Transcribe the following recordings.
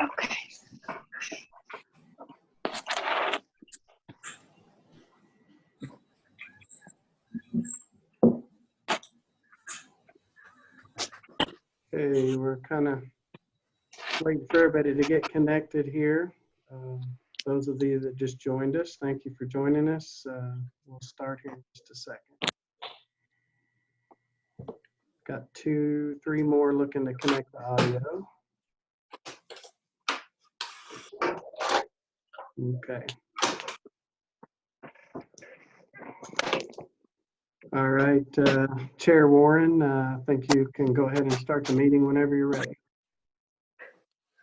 Okay. Okay, we're kind of waiting for everybody to get connected here. Those of you that just joined us, thank you for joining us. We'll start here in just a second. Got 2, 3 more looking to connect the audio. Okay. All right, Chair Warren, I think you can go ahead and start the meeting whenever you're ready.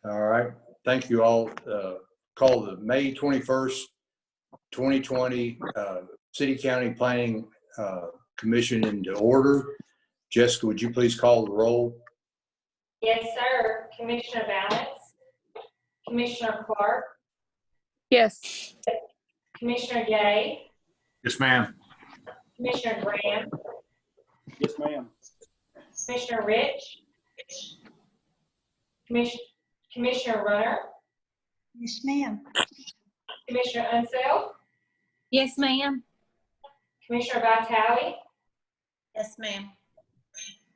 All right, thank you all. Call the May 21st, 2020 City County Planning Commission into order. Jessica, would you please call the roll? Yes, sir. Commissioner Balance, Commissioner Clark, Yes. Commissioner Gay, Yes, ma'am. Commissioner Graham, Yes, ma'am. Commissioner Rich, Commissioner Runner, Yes, ma'am. Commissioner Unseld, Yes, ma'am. Commissioner Vitale, Yes, ma'am.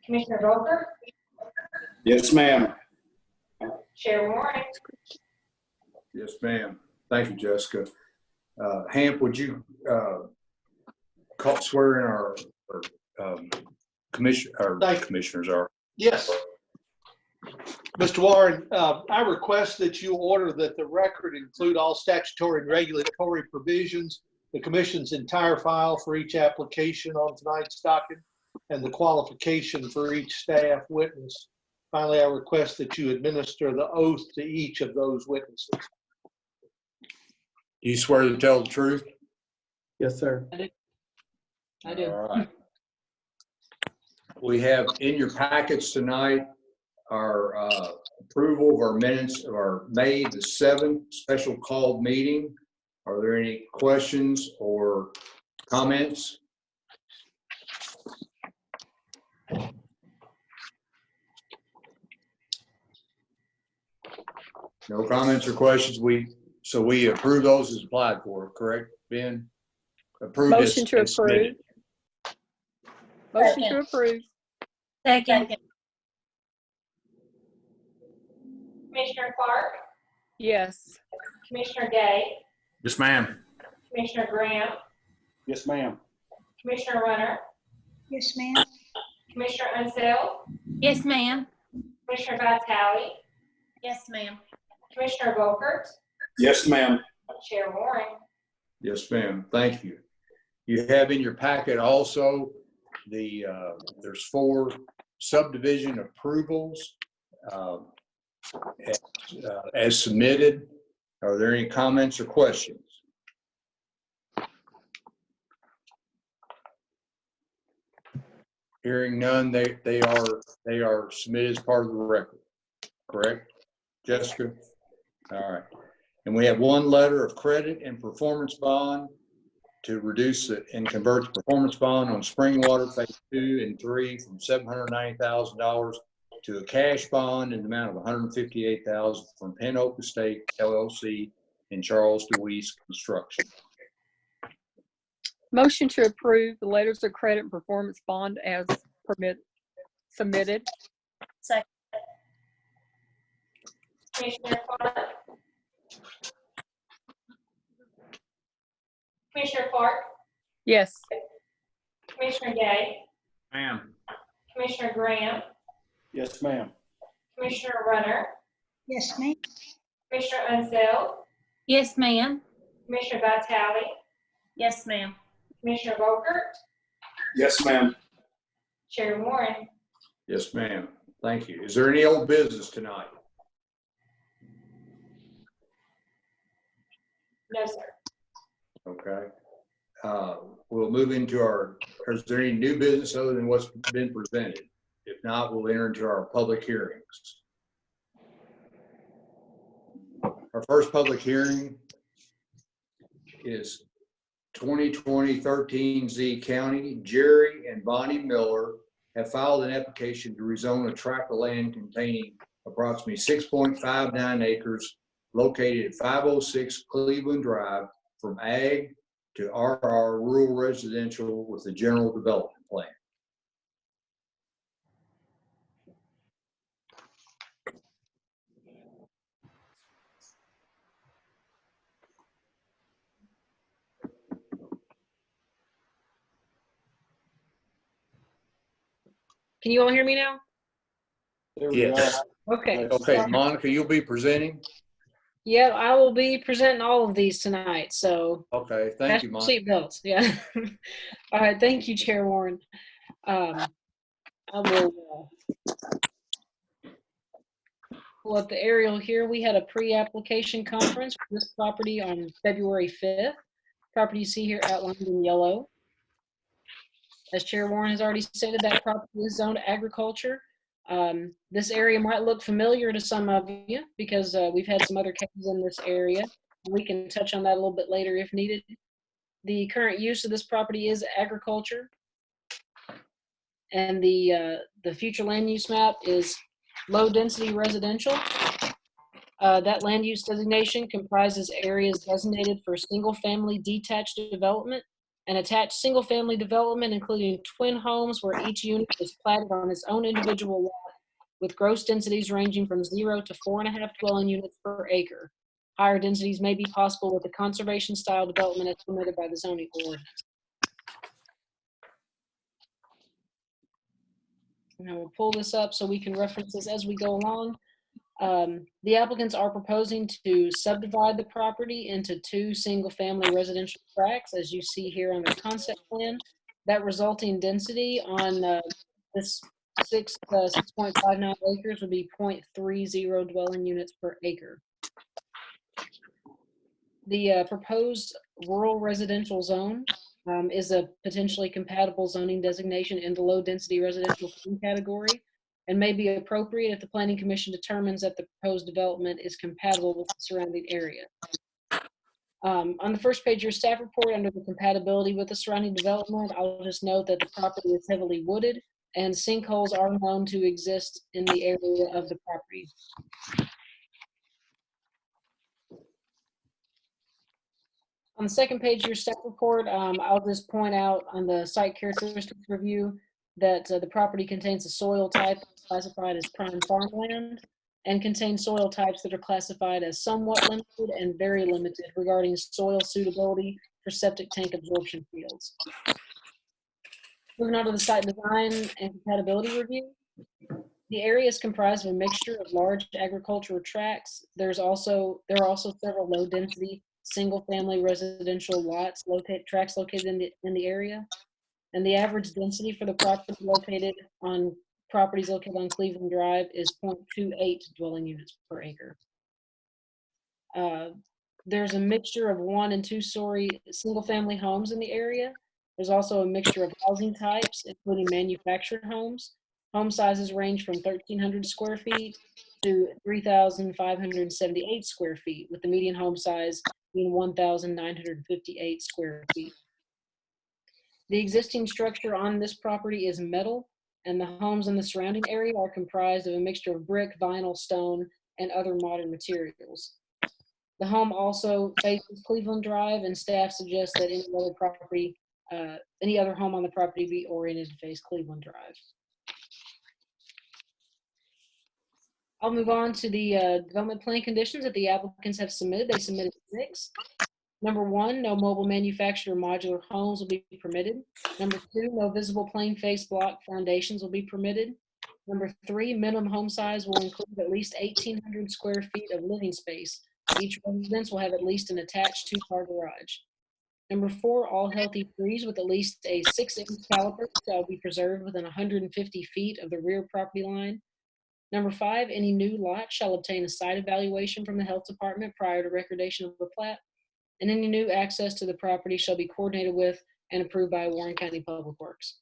Commissioner Volker, Yes, ma'am. Chair Warren. Yes, ma'am. Thank you, Jessica. Hamp, would you swear in our commissioners are? Yes. Mr. Warren, I request that you order that the record include all statutory and regulatory provisions, the commission's entire file for each application on tonight's docket, and the qualification for each staff witness. Finally, I request that you administer the oath to each of those witnesses. Do you swear to tell the truth? Yes, sir. I do. All right. We have in your packets tonight our approval of our minutes of our May the 7th special called meeting. Are there any questions or comments? No comments or questions. So we approve those as applied for, correct, Ben? Approved Motion to as approve. submitted. Motion to approve. Second. Commissioner Clark, Yes. Commissioner Gay, Yes, ma'am. Commissioner Graham, Yes, ma'am. Commissioner Runner, Yes, ma'am. Commissioner Unseld, Yes, ma'am. Commissioner Vitale, Yes, ma'am. Commissioner Volker, Yes, ma'am. Chair Warren. Yes, ma'am. Thank you. You have in your packet also there's 4 subdivision approvals as submitted. Are there any comments or questions? Hearing none, they are submitted as part of the record. Correct, Jessica? All right. And we have 1 letter of credit and performance bond to reduce it and convert the performance bond on Springwater Phase 2 and 3 from $790,000 to a cash bond in the amount of $158,000 from Penn Oak Estate LLC and Charles DeWeese Construction. Motion to approve the letters of credit and performance bond as submitted. Second. Commissioner Clark, Commissioner Clark, Yes. Commissioner Gay, Ma'am. Commissioner Graham, Yes, ma'am. Commissioner Runner, Yes, ma'am. Commissioner Unseld, Yes, ma'am. Commissioner Vitale, Yes, ma'am. Commissioner Volker, Yes, ma'am. Chair Warren. Yes, ma'am. Thank you. Is there any old business tonight? No, sir. Okay. We'll move into is there any new business other than what's been presented? If not, we'll enter into our public hearings. Our first public hearing is 2020 13Z County, Jerry and Bonnie Miller, have filed an application to rezone a tract of land containing approximately 6.59 acres located at 506 Cleveland Drive from ag to RR rural residential with a general development plan. Can you all hear me now? There we Yes. are. Okay. Okay, Monica, you'll be presenting? Yeah, I will be presenting all of these tonight, so Okay, thank you, Monica. seatbelts. Yeah. All right. Thank you, Chair Warren. I will pull up the aerial here. We had a pre-application conference for this property on February 5th. Property you see here outlined in yellow. As Chair Warren has already stated, that property is zoned agriculture. This area might look familiar to some of you because we've had some other cases in this area. We can touch on that a little bit later if needed. The current use of this property is agriculture. And the future land use map is low density residential. That land use designation comprises areas designated for single family detached development and attached single family development, including twin homes where each unit is platted on its own individual lot with gross densities ranging from 0 to 4.5 dwelling units per acre. Higher densities may be possible with the conservation style development as permitted by the zoning ordinance. And I will pull this up so we can reference this as we go along. The applicants are proposing to subdivide the property into 2 single-family residential tracts, as you see here on the concept plan. That resulting density on this 6.59 acres would be 0.30 dwelling units per acre. The proposed rural residential zone is a potentially compatible zoning designation in the low-density residential category and may be appropriate if the Planning Commission determines that the proposed development is compatible with the surrounding area. On the first page of your staff report, under the compatibility with the surrounding development, I'll just note that the property is heavily wooded and sinkholes are known to exist in the area of the property. On the second page of your staff report, I'll just point out on the site characteristics review that the property contains a soil type classified as prime farmland and contains soil types that are classified as somewhat limited and very limited regarding soil suitability for septic tank absorption fields. Moving on to the site design and compatibility review. The area is comprised of a mixture of large agricultural tracts. There are also several low density single-family residential tracts located in the area, and the average density for the properties located on Cleveland Drive is 0.28 dwelling units per acre. There's a mixture of 1- and 2-story single-family homes in the area. There's also a mixture of housing types, including manufactured homes. Home sizes range from 1,300 square feet to 3,578 square feet, with the median home size being 1,958 square feet. The existing structure on this property is metal, and the homes in the surrounding area are comprised of a mixture of brick, vinyl, stone, and other modern materials. The home also faces Cleveland Drive, and staff suggests that any other home on the property be oriented to face Cleveland Drive. I'll move on to the development plan conditions that the applicants have submitted. They submitted 6. Number 1, no mobile manufactured or modular homes will be permitted. Number 2, no visible plain face block foundations will be permitted. Number 3, minimum home size will include at least 1,800 square feet of living space. Each residence will have at least an attached 2-car garage. Number 4, all healthy trees with at least a 6-inch caliper shall be preserved within 150 feet of the rear property line. Number 5, any new lot shall obtain a site evaluation from the health department prior to recordation of the plat, and any new access to the property shall be coordinated with and approved by Warren County Public Works.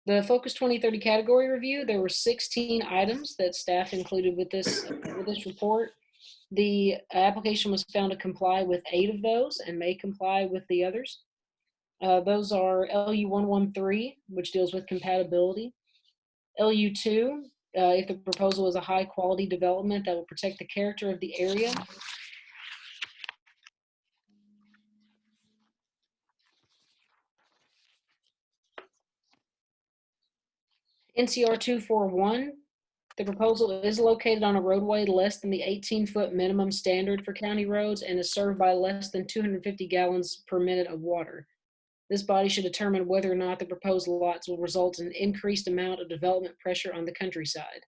The Focus 2030 category review, there were 16 items that staff included with this report. The application was found to comply with 8 of those and may comply with the others. Those are LU 113, which deals with compatibility. LU 2, if the proposal is a high quality development that will protect the character of the area. NCR 241, the proposal is located on a roadway less than the 18-foot minimum standard for county roads and is served by less than 250 gallons per minute of water. This body should determine whether or not the proposed lots will result in an increased amount of development pressure on the countryside.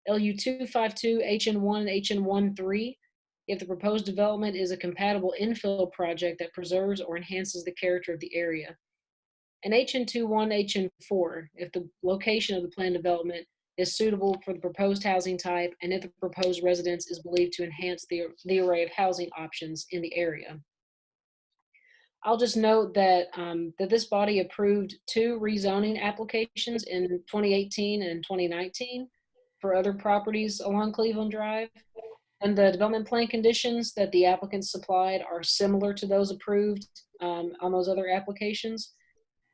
LU 252, HN1, and HN13, if the proposed development is a compatible infill project that preserves or enhances the character of the area. And HN21, HN4, if the location of the planned development is suitable for the proposed housing type and if the proposed residence is believed to enhance the array of housing options in the area. I'll just note that, that this body approved 2 rezoning applications in 2018 and 2019 for other properties along Cleveland Drive. And the development plan conditions that the applicants supplied are similar to those approved on those other applications,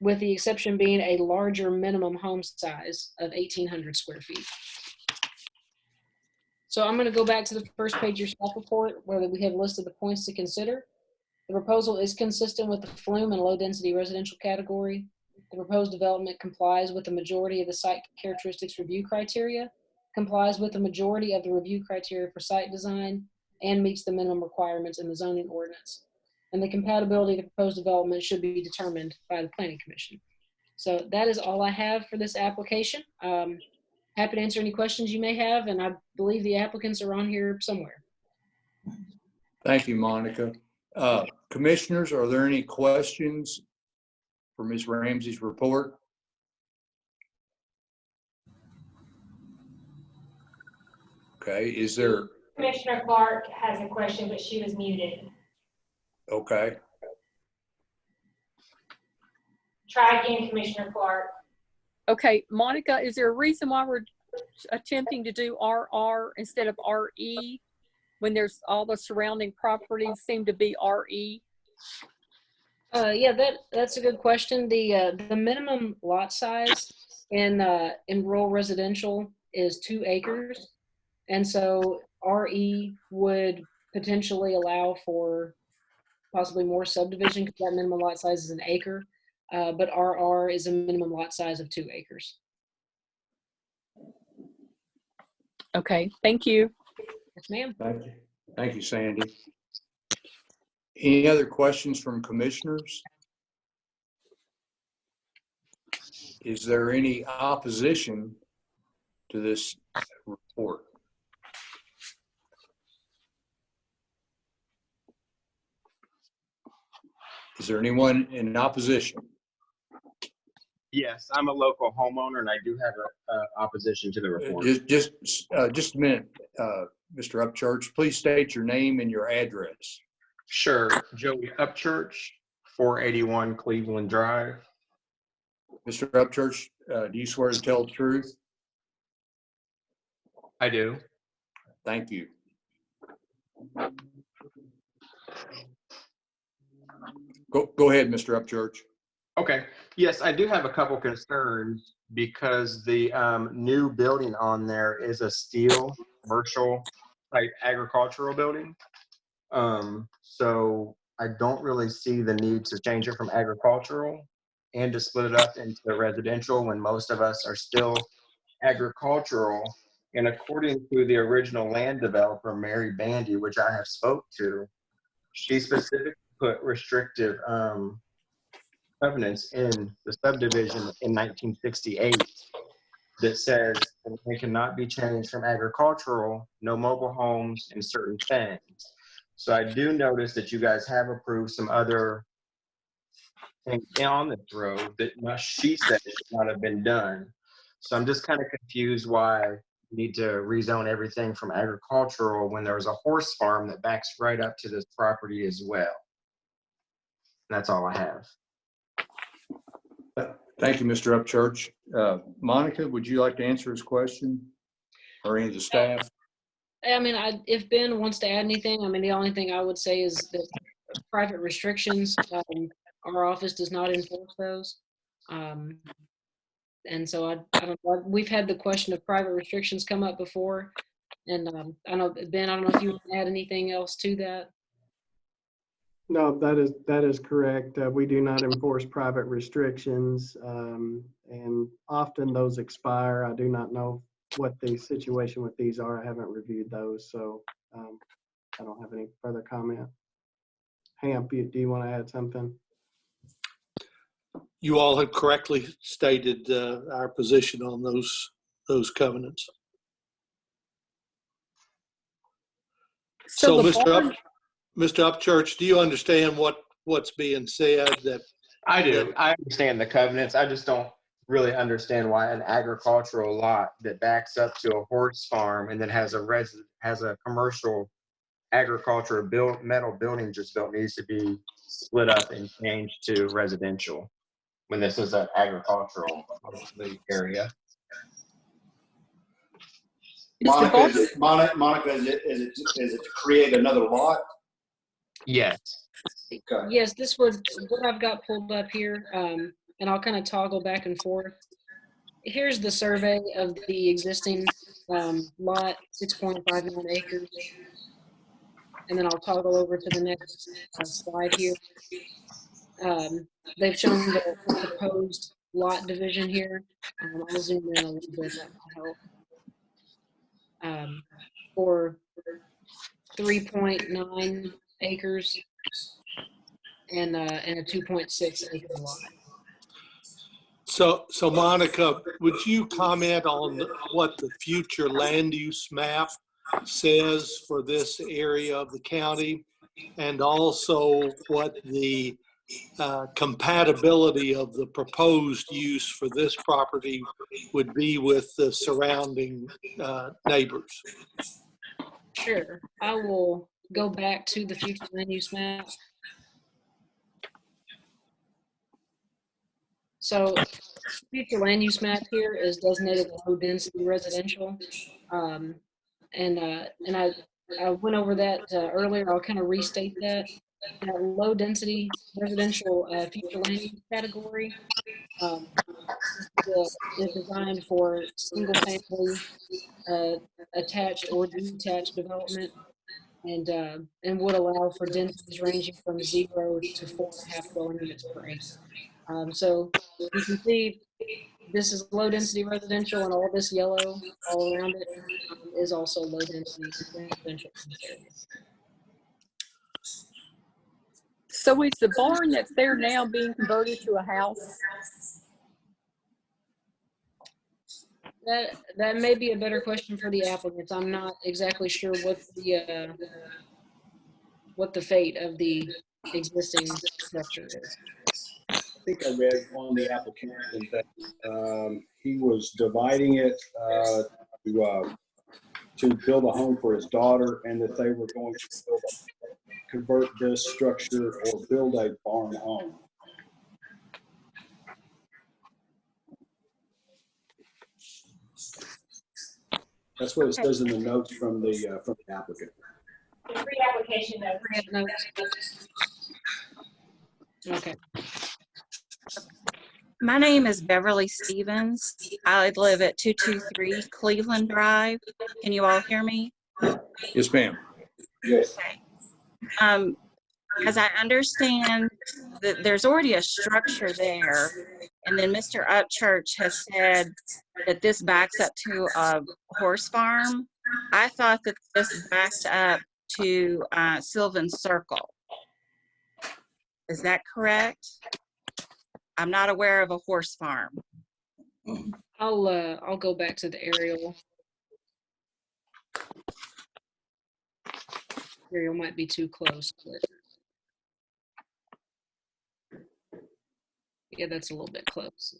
with the exception being a larger minimum home size of 1,800 square feet. So I'm going to go back to the first page of your staff report where we have listed the points to consider. The proposal is consistent with the flume and low-density residential category. The proposed development complies with the majority of the site characteristics review criteria, complies with the majority of the review criteria for site design, and meets the minimum requirements in the zoning ordinance. And the compatibility of the proposed development should be determined by the Planning Commission. So that is all I have for this application. Happy to answer any questions you may have, and I believe the applicants are on here somewhere. Thank you, Monica. Commissioners, are there any questions for Ms. Ramsey's report? Okay, is there? Commissioner Clark has a question, but she was muted. Okay. Try again, Commissioner Clark. Okay, Monica, is there a reason why we're attempting to do RR instead of RE when there's all the surrounding properties seem to be RE? Yeah, that's a good question. The minimum lot size in rural residential is 2 acres, and so RE would potentially allow for possibly more subdivision because that minimum lot size is 1 acre, but RR is a minimum lot size of 2 acres. Okay, thank you. Yes, ma'am. Thank you. Thank you, Sandy. Any other questions from commissioners? Is there any opposition to this report? Is there anyone in opposition? Yes, I'm a local homeowner and I do have a opposition to the report. Just a minute, Mr. Upchurch, please state your name and your address. Sure, Joey Upchurch, 481 Cleveland Drive. Mr. Upchurch, do you swear to tell the truth? I do. Thank you. Go ahead, Mr. Upchurch. Okay. Yes, I do have a couple concerns because the new building on there is a steel commercial type agricultural building. So I don't really see the need to change it from agricultural and to split it up into residential when most of us are still agricultural. And according to the original land developer, Mary Bandy, which I have spoke to, she specifically put restrictive covenants in the subdivision in 1968 that says it cannot be changed from agricultural, no mobile homes, and certain things. So I do notice that you guys have approved some other things on this road that she said it should not have been done. So I'm just kind of confused why we need to rezone everything from agricultural when there's a horse farm that backs right up to this property as well. That's all I have. Thank you, Mr. Upchurch. Monica, would you like to answer his question or any of the staff? I mean, if Ben wants to add anything, I mean, the only thing I would say is that private restrictions our office does not enforce those. And so I don't know, we've had the question of private restrictions come up before. And I know, Ben, I don't know if you want to add anything else to that. No, that is correct. We do not enforce private restrictions, and often those expire. I do not know what the situation with these are. I haven't reviewed those, so I don't have any further comment. Hamp, do you want to add something? You all have correctly stated our position on those covenants. So, the Mr. barn- Upchurch, do you understand what's being said? That I do. I understand the covenants. I just don't really understand why an agricultural lot that backs up to a horse farm and then has a commercial agriculture metal building just built needs to be split up and changed to residential when this is an agricultural area. Monica, is it to create another lot? Yes. Okay. Yes, this was what I've got pulled up here, and I'll kind of toggle back and forth. Here's the survey of the existing lot, 6.59 acres. And then I'll toggle over to the next slide here. They've shown the proposed lot division here. I'll zoom in a little bit, that will help. For 3.9 acres and a 2.6 acre lot. So Monica, would you comment on what the future land use map says for this area of the county, and also what the compatibility of the proposed use for this property would be with the surrounding neighbors? Sure. I will go back to the future land use map. So future land use map here is designated low density residential. And I went over that earlier. I'll kind of restate that. That low density residential future land use category is designed for single family attached or detached development, and would allow for densities ranging from 0 to 4.5 dwelling units per acre. So you can see this is low density residential, and all this yellow all around it is also low density residential. So is the barn that's there now being converted to a house? That may be a better question for the applicants. I'm not exactly sure what the fate of the existing structure is. I think I read on the application that he was dividing it to build a home for his daughter, and that they were going to convert this structure or build a barn home. That's what it says in the notes from the applicant. The pre-application notes. Okay. My name is Beverly Stevens. I live at 223 Cleveland Drive. Can you all hear me? Yes, ma'am. Yes. Okay. As I understand, that there's already a structure there, and then Mr. Upchurch has said that this backs up to a horse farm. I thought that this backed up to Sylvan Circle. Is that correct? I'm not aware of a horse farm. I'll go back to the aerial. Aerial might be too close, but yeah, that's a little bit close.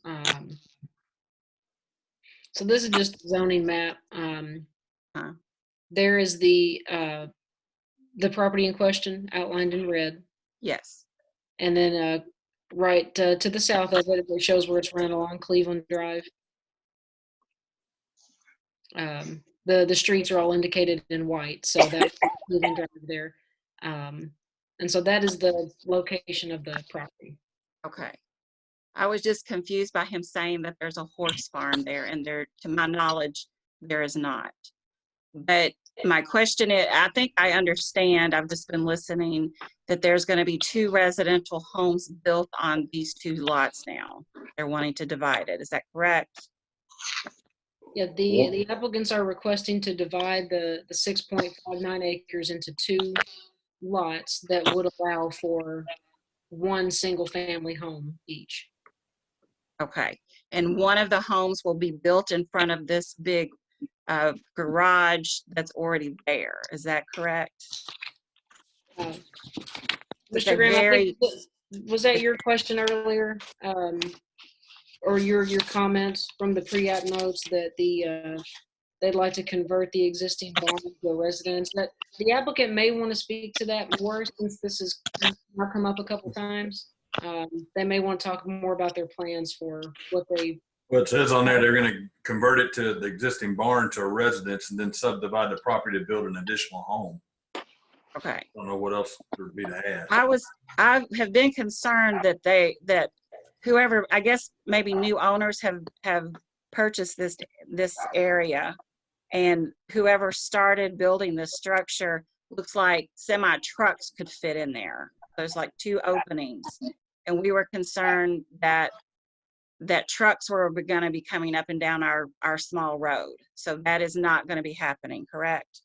So this is just zoning map. There is the property in question outlined in red. Yes. And then right to the south of it, it shows where it's running along Cleveland Drive. The streets are all indicated in white, so that's Cleveland Drive there. And so that is the location of the property. Okay. I was just confused by him saying that there's a horse farm there, and there, to my knowledge, there is not. But my question is, I think I understand, I've just been listening, that there's going to be 2 residential homes built on these 2 lots now. They're wanting to divide it. Is that correct? Yeah, the applicants are requesting to divide the 6.59 acres into 2 lots that would allow for 1 single-family home each. Okay. And one of the homes will be built in front of this big garage that's already there. Is that correct? It's a Mr. Graham, I very, think, was that your question earlier? Or your comment from the pre-app notes that they'd like to convert the existing barn to a residence? That the applicant may want to speak to that more, since this has now come up a couple times. They may want to talk more about their plans for what they. Well, it says on there they're going to convert it to the existing barn to a residence and then subdivide the property to build an additional home. okay. I don't know what else there would be to add. I have been concerned that whoever, I guess maybe new owners have purchased this area, and whoever started building this structure looks like semi trucks could fit in there. There's like 2 openings, and we were concerned that trucks were going to be coming up and down our small road. So that is not going to be happening, correct?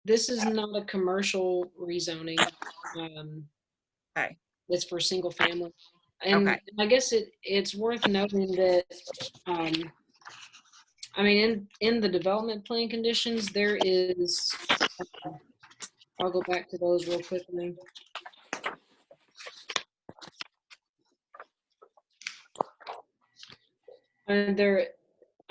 This is not a commercial rezoning. Okay. It's for single family. And Okay. I guess it's worth noting that, I mean, in the development plan conditions, there is, I'll go back to those real quickly. And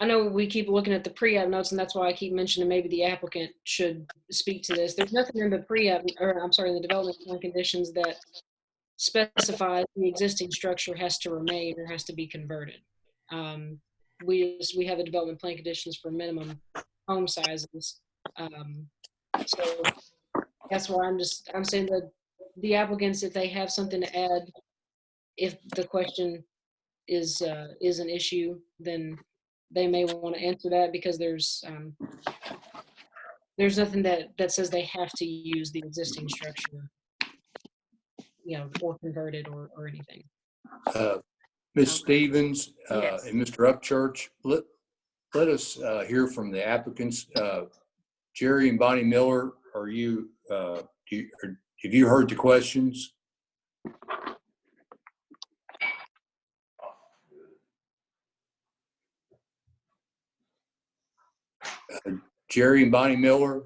I know we keep looking at the pre-app notes, and that's why I keep mentioning maybe the applicant should speak to this. There's nothing in the pre-app, or I'm sorry, in the development plan conditions that specifies the existing structure has to remain or has to be converted. We have the development plan conditions for minimum home sizes. So that's why I'm saying that the applicants, if they have something to add, if the question is an issue, then they may want to answer that, because there's nothing that says they have to use the existing structure, or convert it or anything. Ms. Stevens Yes. and Mr. Upchurch, let us hear from the applicants. Jerry and Bonnie Miller, have you heard the questions? Jerry and Bonnie Miller.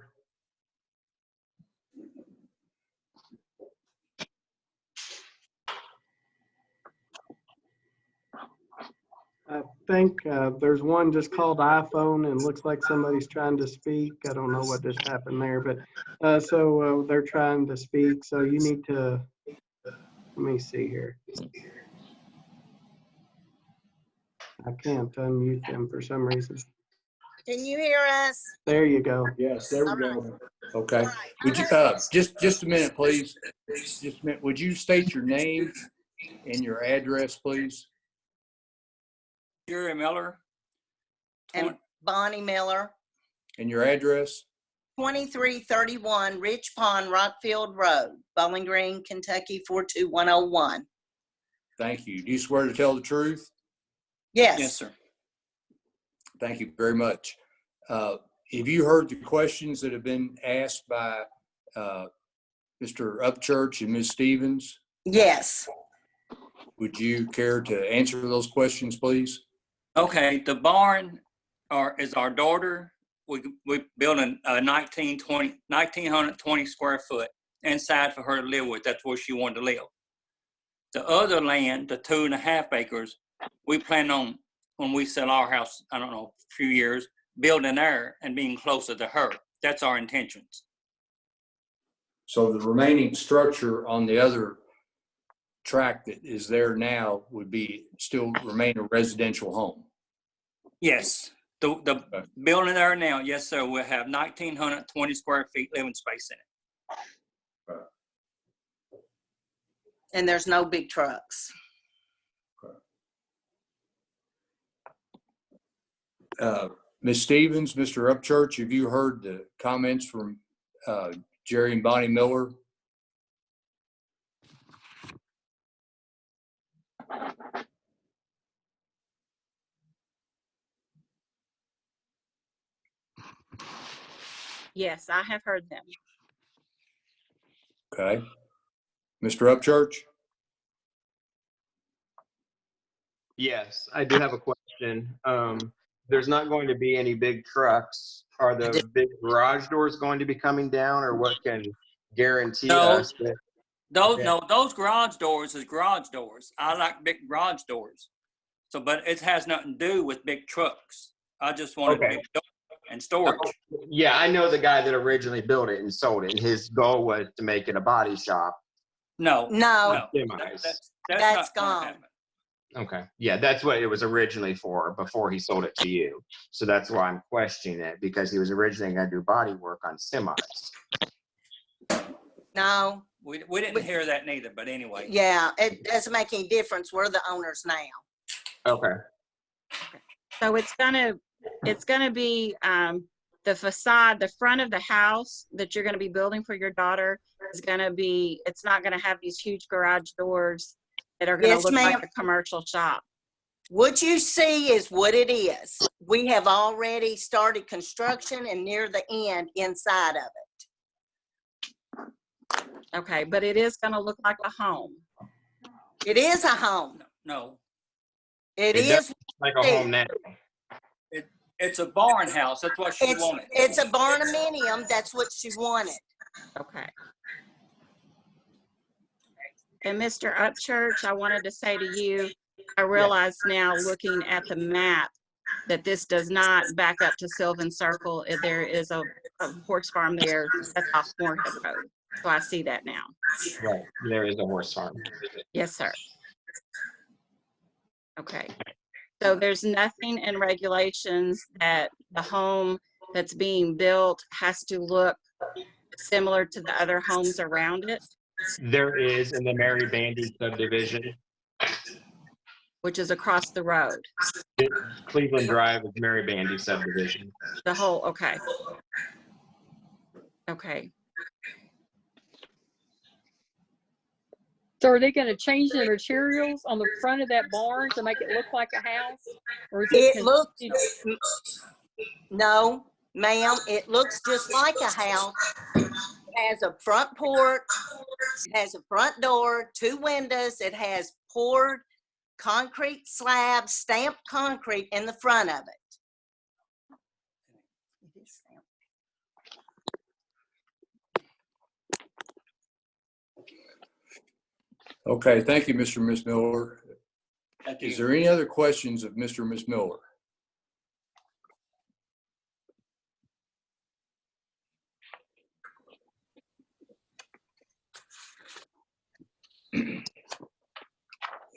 I think there's one just called iPhone, and looks like somebody's trying to speak. I don't know what just happened there, but so they're trying to speak. So you need to, let me see here. I can't unmute them for some reason. Can you hear us? There you go. Yes, there we go. Okay. Would you just a minute, please? Just a minute. Would you state your name and your address, please? Jerry Miller. And Bonnie Miller. And your address? 2331 Rich Pond, Rockfield Road, Bowling Green, Kentucky 42101. Thank you. Do you swear to tell the truth? Yes. Yes, sir. Thank you very much. Have you heard the questions that have been asked by Mr. Upchurch and Ms. Stevens? Yes. Would you care to answer those questions, please? Okay, the barn is our daughter. We built a 1920 square foot inside for her to live with. That's where she wanted to live. The other land, the 2.5 acres, we plan on, when we sell our house, I don't know, a few years, building there and being closer to her. That's our intentions. So the remaining structure on the other tract that is there now would be still remain a residential home? Yes, the building there now, yes, sir, will have 1,920 square feet living space in it. And there's no big trucks. Ms. Stevens, Mr. Upchurch, have you heard the comments from Jerry and Bonnie Miller? Yes, I have heard them. Okay. Mr. Upchurch? Yes, I do have a question. There's not going to be any big trucks. Are the big garage doors going to be coming down, or what can guarantee No. us that? Those garage doors is garage doors. I like big garage doors. So, but it has nothing to do with big trucks. I just wanted Okay. big doors and storage. Yeah, I know the guy that originally built it and sold it, and his goal was to make it a body shop. No. No, Semis. That's that's not gonna gone. happen. Okay. Yeah, that's what it was originally for before he sold it to you. So that's why I'm questioning it, because he was originally going to do body work on semis. No, We didn't hear that neither, but anyway. yeah, it doesn't make any difference. We're the owners now. Okay. So it's gonna be the facade, the front of the house that you're gonna be building for your daughter is gonna be, it's not gonna have these huge garage doors that are gonna Yes, look ma'am. like a commercial shop. What you see is what it is. We have already started construction and near the end inside of it. Okay, but it is gonna look like a home. It is a home. No, It does is. look like a home now. it's a barn house. That's what she wanted. It's a barnuminium. That's what she wanted. Okay. And Mr. Upchurch, I wanted to say to you, I realize now looking at the map that this does not back up to Sylvan Circle. There is a horse farm there that's off Moorhead Road. So I see that now. Right. There is a horse farm. Yes, sir. Okay. So there's nothing in regulations that the home that's being built has to look similar to the other homes around it, There is in the Mary Bandy subdivision. which is across the road. Cleveland Drive is Mary Bandy subdivision. The whole, okay. Okay. So are they gonna change the materials on the front of that barn to make it look like a house? Or is It looks, no, ma'am, it looks just like a house. It has a front porch, it has a front door, 2 windows, it has poured concrete slabs, stamped concrete in the front of it. Okay, thank you, Mr. and Ms. Miller. Thank you. Is there any other questions of Mr. and Ms. Miller?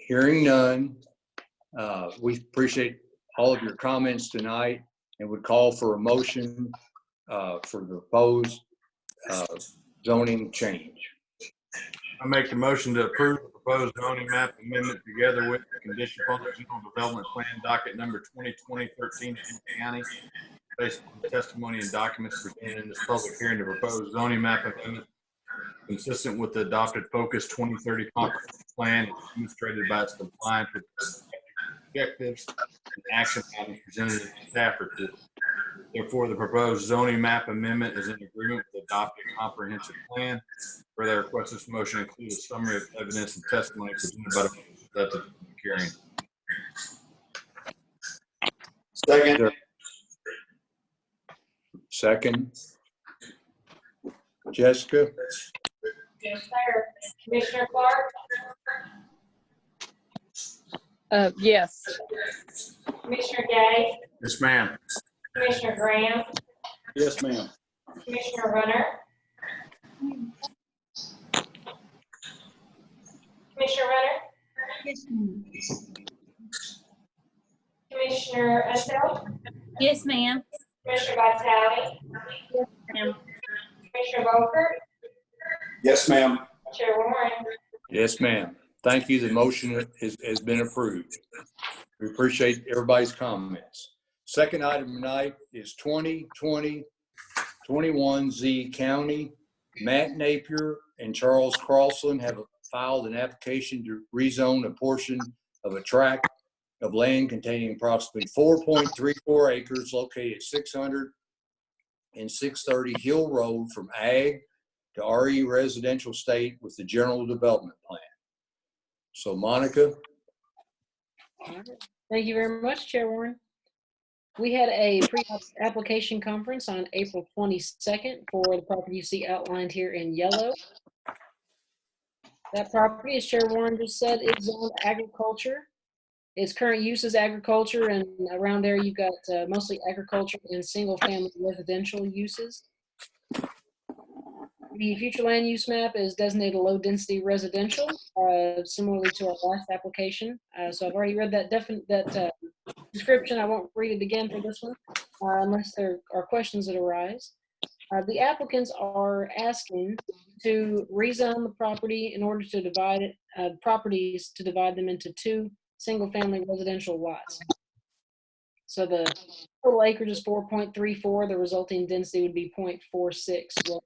Hearing none, we appreciate all of your comments tonight and would call for a motion for the proposed zoning change. I make the motion to approve the proposed zoning map amendment together with the condition upon the general development plan docket number 2020-13 County, based on the testimony and documents presented in this public hearing. The proposed zoning map amendment consistent with the adopted Focus 2030 comprehensive plan, demonstrated by its compliance with objectives and action items presented in the staff report. Therefore, the proposed zoning map amendment is in agreement with the adopted comprehensive plan. Further, I request this motion include a summary of evidence and testimony presented by the public hearing. Second. Second. Jessica? Yes, sir. Commissioner Clark? Yes. Commissioner Gay? Yes, ma'am. Commissioner Graham? Yes, ma'am. Commissioner Runner? Commissioner Runner? Yes, ma'am. Commissioner Unseld? Yes, ma'am. Commissioner Vitale? Yes, ma'am. Commissioner Beaufort? Yes, ma'am. Chair Warren? Yes, ma'am. Thank you. The motion has been approved. We appreciate everybody's comments. Second item tonight is 2020-21Z County. Matt Napier and Charles Crossland have filed an application to rezone a portion of a tract of land containing approximately 4.34 acres located at 600 and 630 Hill Road from Ag to RE residential state with the general development plan. So Monica. Thank you very much, Chair Warren. We had a pre-application conference on April 22nd for the property you see outlined here in yellow. That property, as Chair Warren just said, is zoned agriculture. Its current use is agriculture, and around there you've got mostly agriculture and single-family residential uses. The future land use map is designated low-density residential, similarly to our last application. So I've already read that description. I won't read it again for this one, unless there are questions that arise. The applicants are asking to rezone the property in order to divide it, properties to divide them into 2 single-family residential lots. So the total acreage is 4.34. The resulting density would be 0.46 per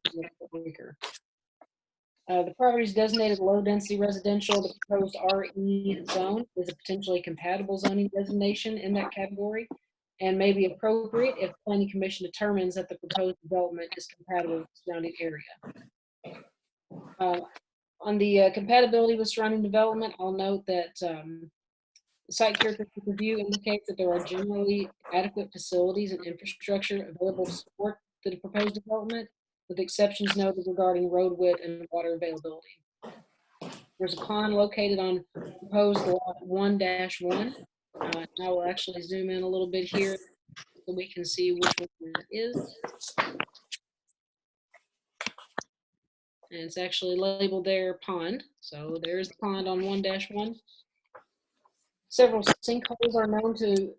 acre. The property is designated low-density residential. The proposed RE zone is a potentially compatible zoning designation in that category and may be appropriate if the Planning Commission determines that the proposed development is compatible with the surrounding area. On the compatibility with surrounding development, I'll note that site characteristic review indicates that there are generally adequate facilities and infrastructure available to support the proposed development, with exceptions noted regarding road width and water availability. There's a pond located on proposed lot 1-1. I will actually zoom in a little bit here so we can see which one that is. And it's actually labeled there pond. So there's the pond on 1-1. Several sinkholes are known to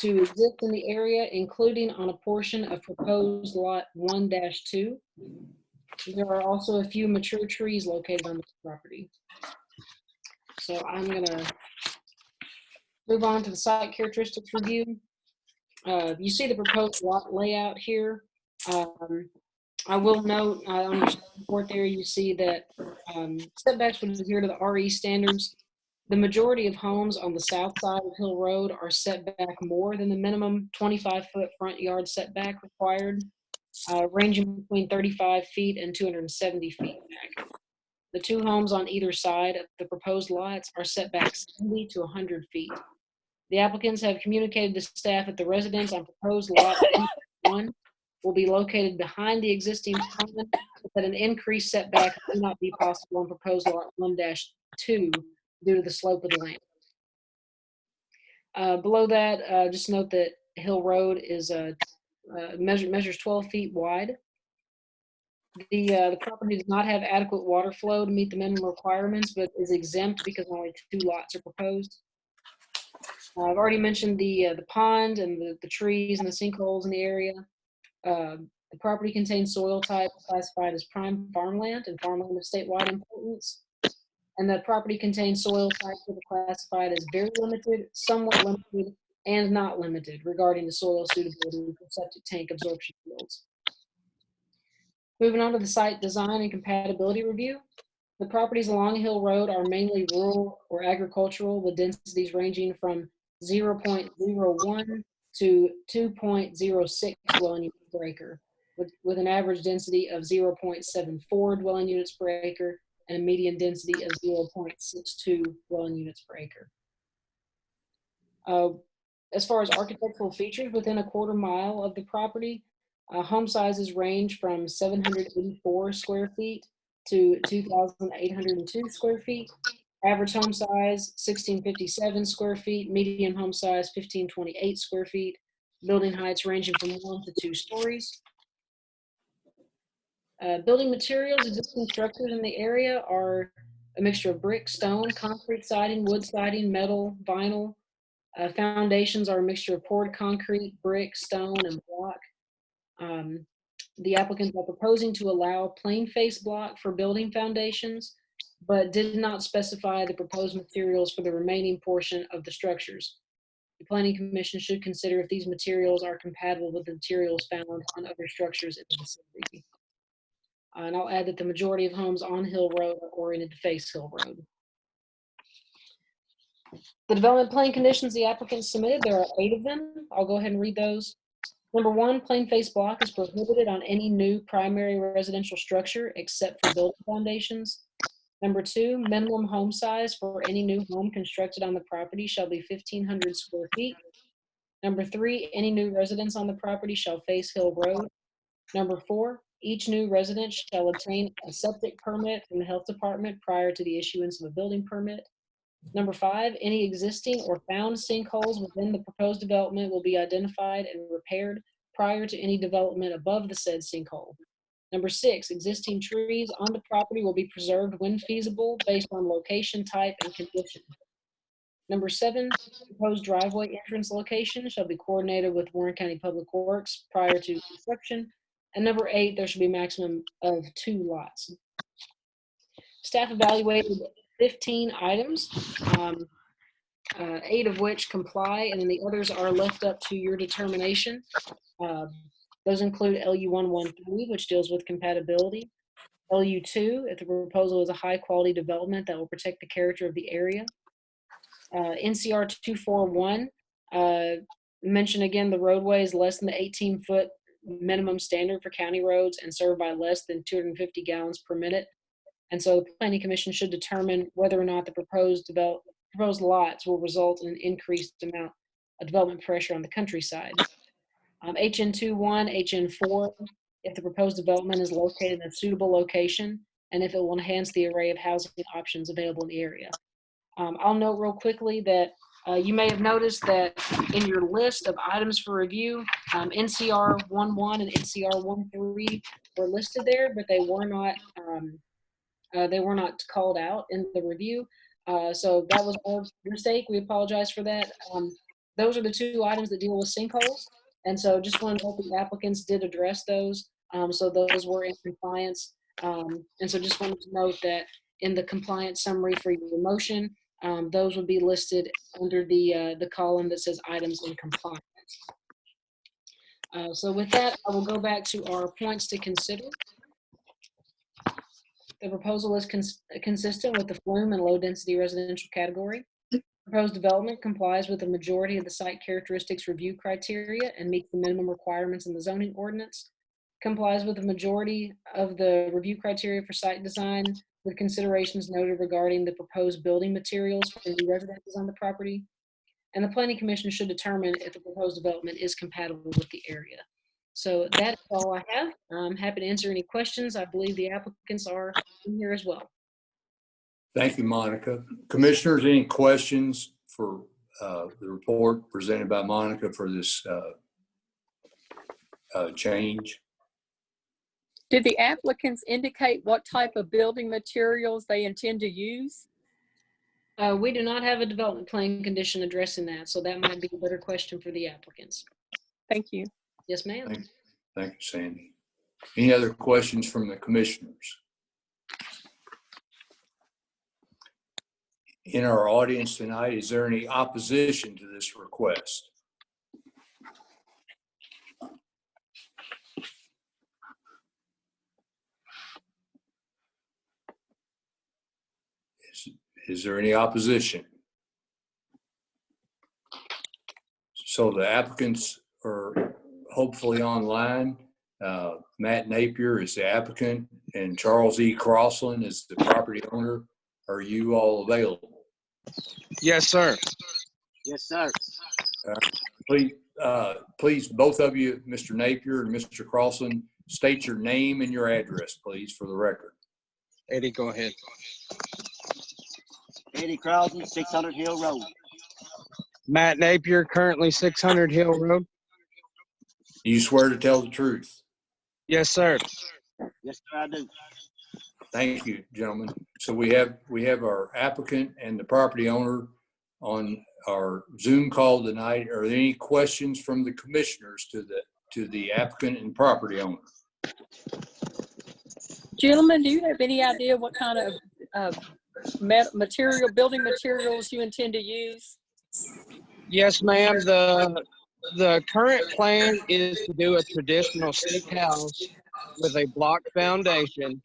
exist in the area, including on a portion of proposed lot 1-2. There are also a few mature trees located on the property. So I'm gonna move on to the site characteristics review. You see the proposed lot layout here. I will note on your report there, you see that setbacks would adhere to the RE standards. The majority of homes on the south side of Hill Road are set back more than the minimum 25-foot front yard setback required, ranging between 35 feet and 270 feet back. The 2 homes on either side of the proposed lots are set back 70 to 100 feet. The applicants have communicated to staff that the residence on proposed lot 1 will be located behind the existing pond, but that an increased setback may not be possible on proposed lot 1-2 due to the slope of the land. Below that, just note that Hill Road is measures 12 feet wide. The property does not have adequate water flow to meet the minimum requirements, but is exempt because only 2 lots are proposed. I've already mentioned the pond and the trees and the sinkholes in the area. The property contains soil type classified as prime farmland and farmland of statewide importance. And the property contains soil types that are classified as very limited, somewhat limited, and not limited regarding the soil suitability for septic tank absorption fields. Moving on to the site design and compatibility review. The properties along Hill Road are mainly rural or agricultural, with densities ranging from 0.01 to 2.06 dwelling units per acre, with an average density of 0.74 dwelling units per acre and a median density of 0.62 dwelling units per acre. As far as architectural features within a quarter mile of the property, home sizes range from 784 square feet to 2,802 square feet. Average home size, 1,657 square feet. Median home size, 1,528 square feet. Building heights ranging from 1 to 2 stories. Building materials, existing structures in the area are a mixture of brick, stone, concrete siding, wood siding, metal, vinyl. Foundations are a mixture of poured concrete, brick, stone, and block. The applicants are proposing to allow plain face block for building foundations, but did not specify the proposed materials for the remaining portion of the structures. The Planning Commission should consider if these materials are compatible with the materials found on other structures in the vicinity. And I'll add that the majority of homes on Hill Road are oriented to face Hill Road. The development plan conditions the applicant submitted, there are 8 of them. I'll go ahead and read those. Number 1, plain face block is prohibited on any new primary residential structure except for building foundations. Number 2, minimum home size for any new home constructed on the property shall be 1,500 square feet. Number 3, any new residence on the property shall face Hill Road. Number 4, each new resident shall obtain a septic permit from the health department prior to the issuance of a building permit. Number 5, any existing or found sinkholes within the proposed development will be identified and repaired prior to any development above the said sinkhole. Number 6, existing trees on the property will be preserved when feasible based on location, type, and condition. Number 7, proposed driveway entrance location shall be coordinated with Warren County Public Works prior to construction. And number 8, there should be a maximum of 2 lots. Staff evaluated 15 items, 8 of which comply, and then the others are left up to your determination. Those include LU 113, which deals with compatibility. LU 2, if the proposal is a high quality development that will protect the character of the area. NCR 241, mention again the roadway is less than the 18-foot minimum standard for county roads and served by less than 250 gallons per minute. And so the Planning Commission should determine whether or not the proposed lots will result in an increased amount of development pressure on the countryside. HN21, HN4, if the proposed development is located in a suitable location and if it will enhance the array of housing options available in the area. I'll note real quickly that you may have noticed that in your list of items for review, NCR 11 and NCR 13 were listed there, but they were not called out in the review. So that was our mistake. We apologize for that. Those are the 2 items that deal with sinkholes. And so just wanted to note the applicants did address those. So those were in compliance. And so just wanted to note that in the compliance summary for your motion, those would be listed under the column that says items in compliance. So with that, I will go back to our points to consider. The proposal is consistent with the flume and low density residential category. Proposed development complies with the majority of the site characteristics review criteria and meets the minimum requirements in the zoning ordinance. Complies with the majority of the review criteria for site design with considerations noted regarding the proposed building materials for new residences on the property. And the Planning Commission should determine if the proposed development is compatible with the area. So that's all I have. I'm happy to answer any questions. I believe the applicants are in here as well. Thank you, Monica. Commissioners, any questions for the report presented by Monica for this change? Did the applicants indicate what type of building materials they intend to use? We do not have a development plan condition addressing that, so that might be a better question for the applicants. Thank you. Yes, ma'am. Thank you, Sandy. Any other questions from the commissioners? In our audience tonight, is there any opposition to this request? Is there any opposition? So the applicants are hopefully online. Matt Napier is the applicant and Charles E. Crossland is the property owner. Are you all available? Yes, sir. Yes, sir. Please, both of you, Mr. Napier and Mr. Crossland, state your name and your address, please, for the record. Eddie, go ahead. Eddie Crossland, 600 Hill Road. Matt Napier, currently 600 Hill Road. You swear to tell the truth? Yes, sir. Yes, sir, I do. Thank you, gentlemen. So we have our applicant and the property owner on our Zoom call tonight. Are there any questions from the commissioners to the applicant and property owner? Gentlemen, do you have any idea what kind of building materials you intend to use? Yes, ma'am. The current plan is to do a traditional stick house with a block foundation,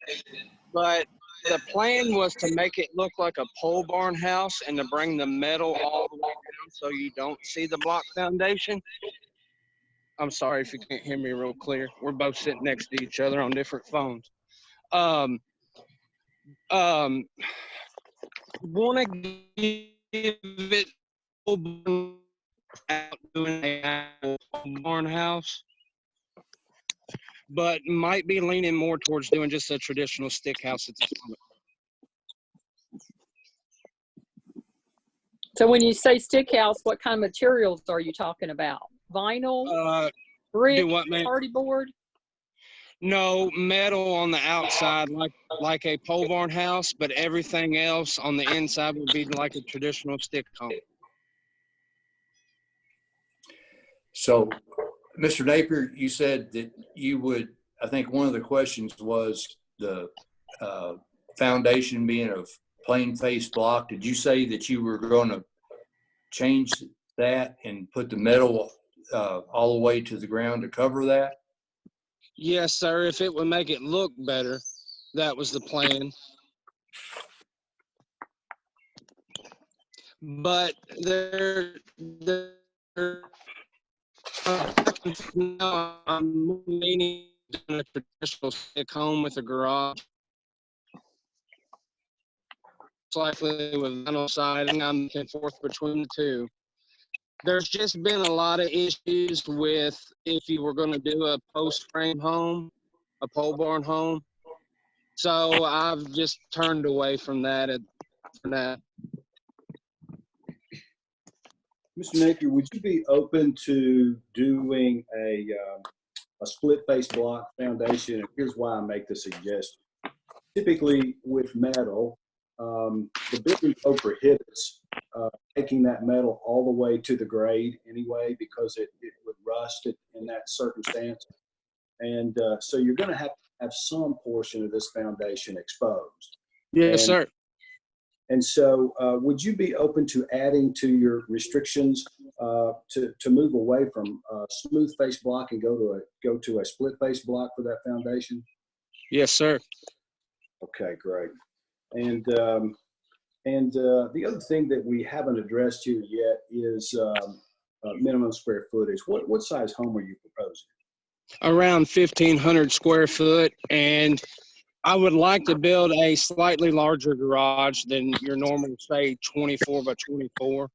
but the plan was to make it look like a pole barn house and to bring the metal all the way down so you don't see the block foundation. I'm sorry if you can't hear me real clear. We're both sitting next to each other on different phones. Um, um, Want to give it out doing a barn house, but might be leaning more towards doing just a traditional stick house at this moment. So when you say stick house, what kind of materials are you talking about? Vinyl, brick, Do what, man? party board? No, metal on the outside, like a pole barn house, but everything else on the inside would be like a traditional stick home. So, Mr. Napier, you said that you would, I think one of the questions was the foundation being of plain face block. Did you say that you were going to change that and put the metal all the way to the ground to cover that? Yes, sir. If it would make it look better, that was the plan. But I'm leaning on a traditional stick home with a garage, likely with vinyl siding. I'm back and forth between the two. There's just been a lot of issues with if you were going to do a post frame home, a pole barn home. So I've just turned away from that for now. Mr. Napier, would you be open to doing a split face block foundation? And here's why I make the suggestion. Typically with metal, the building code prohibits taking that metal all the way to the grade anyway, because it would rust in that circumstance. And so you're going to have some portion of this foundation exposed. Yes, sir. And so would you be open to adding to your restrictions to move away from smooth face block and go to a split face block for that foundation? Yes, sir. Okay, great. And the other thing that we haven't addressed here yet is minimum square footage. What size home are you proposing? Around 1,500 square foot, and I would like to build a slightly larger garage than your normal, say, 24 by 24.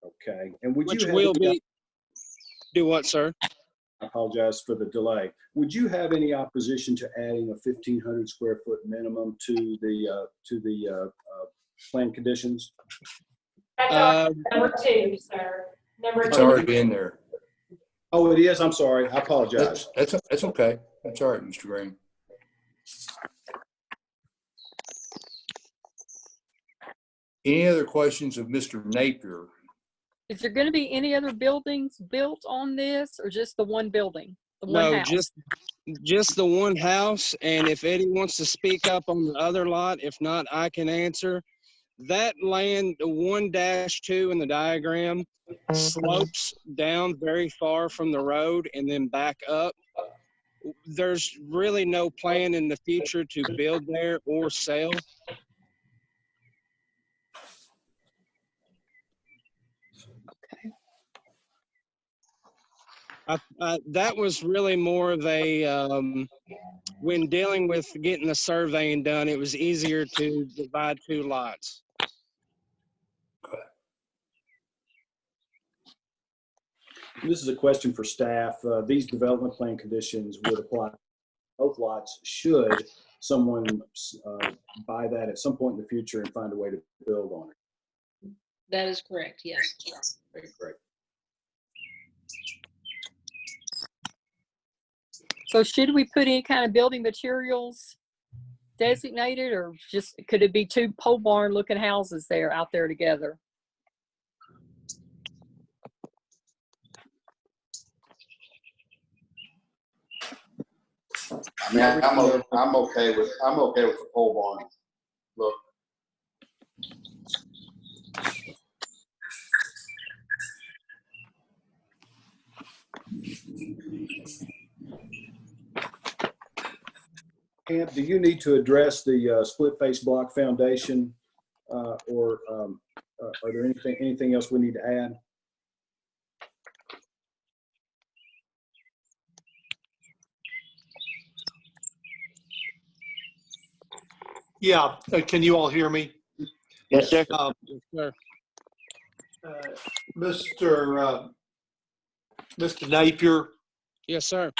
Okay. And would which you will be, do what, sir? I apologize for the delay. Would you have any opposition to adding a 1,500 square foot minimum to the plan conditions? That's already number 2, sir. Number It's 2. already in there. Oh, it is? I'm sorry. I apologize. That's okay. That's all right, Mr. Green. Any other questions of Mr. Napier? Is there going to be any other buildings built on this, or just the one building, the one No, house? just the one house. And if Eddie wants to speak up on the other lot, if not, I can answer. That land, the 1-2 in the diagram, slopes down very far from the road and then back up. There's really no plan in the future to build there or sell. That was really more of a, when dealing with getting the surveying done, it was easier to divide 2 lots. This is a question for staff. These development plan conditions would apply to both lots should someone buy that at some point in the future and find a way to build on it. That is correct, yes. Okay, great. So should we put any kind of building materials designated, or just could it be 2 pole barn looking houses there out there together? I mean, I'm okay with the pole barn look. Camp, do you need to address the split face block foundation, or are there anything else we need to add? Yeah, can you all hear me? Yes, sir. Mr. Napier, Yes, sir.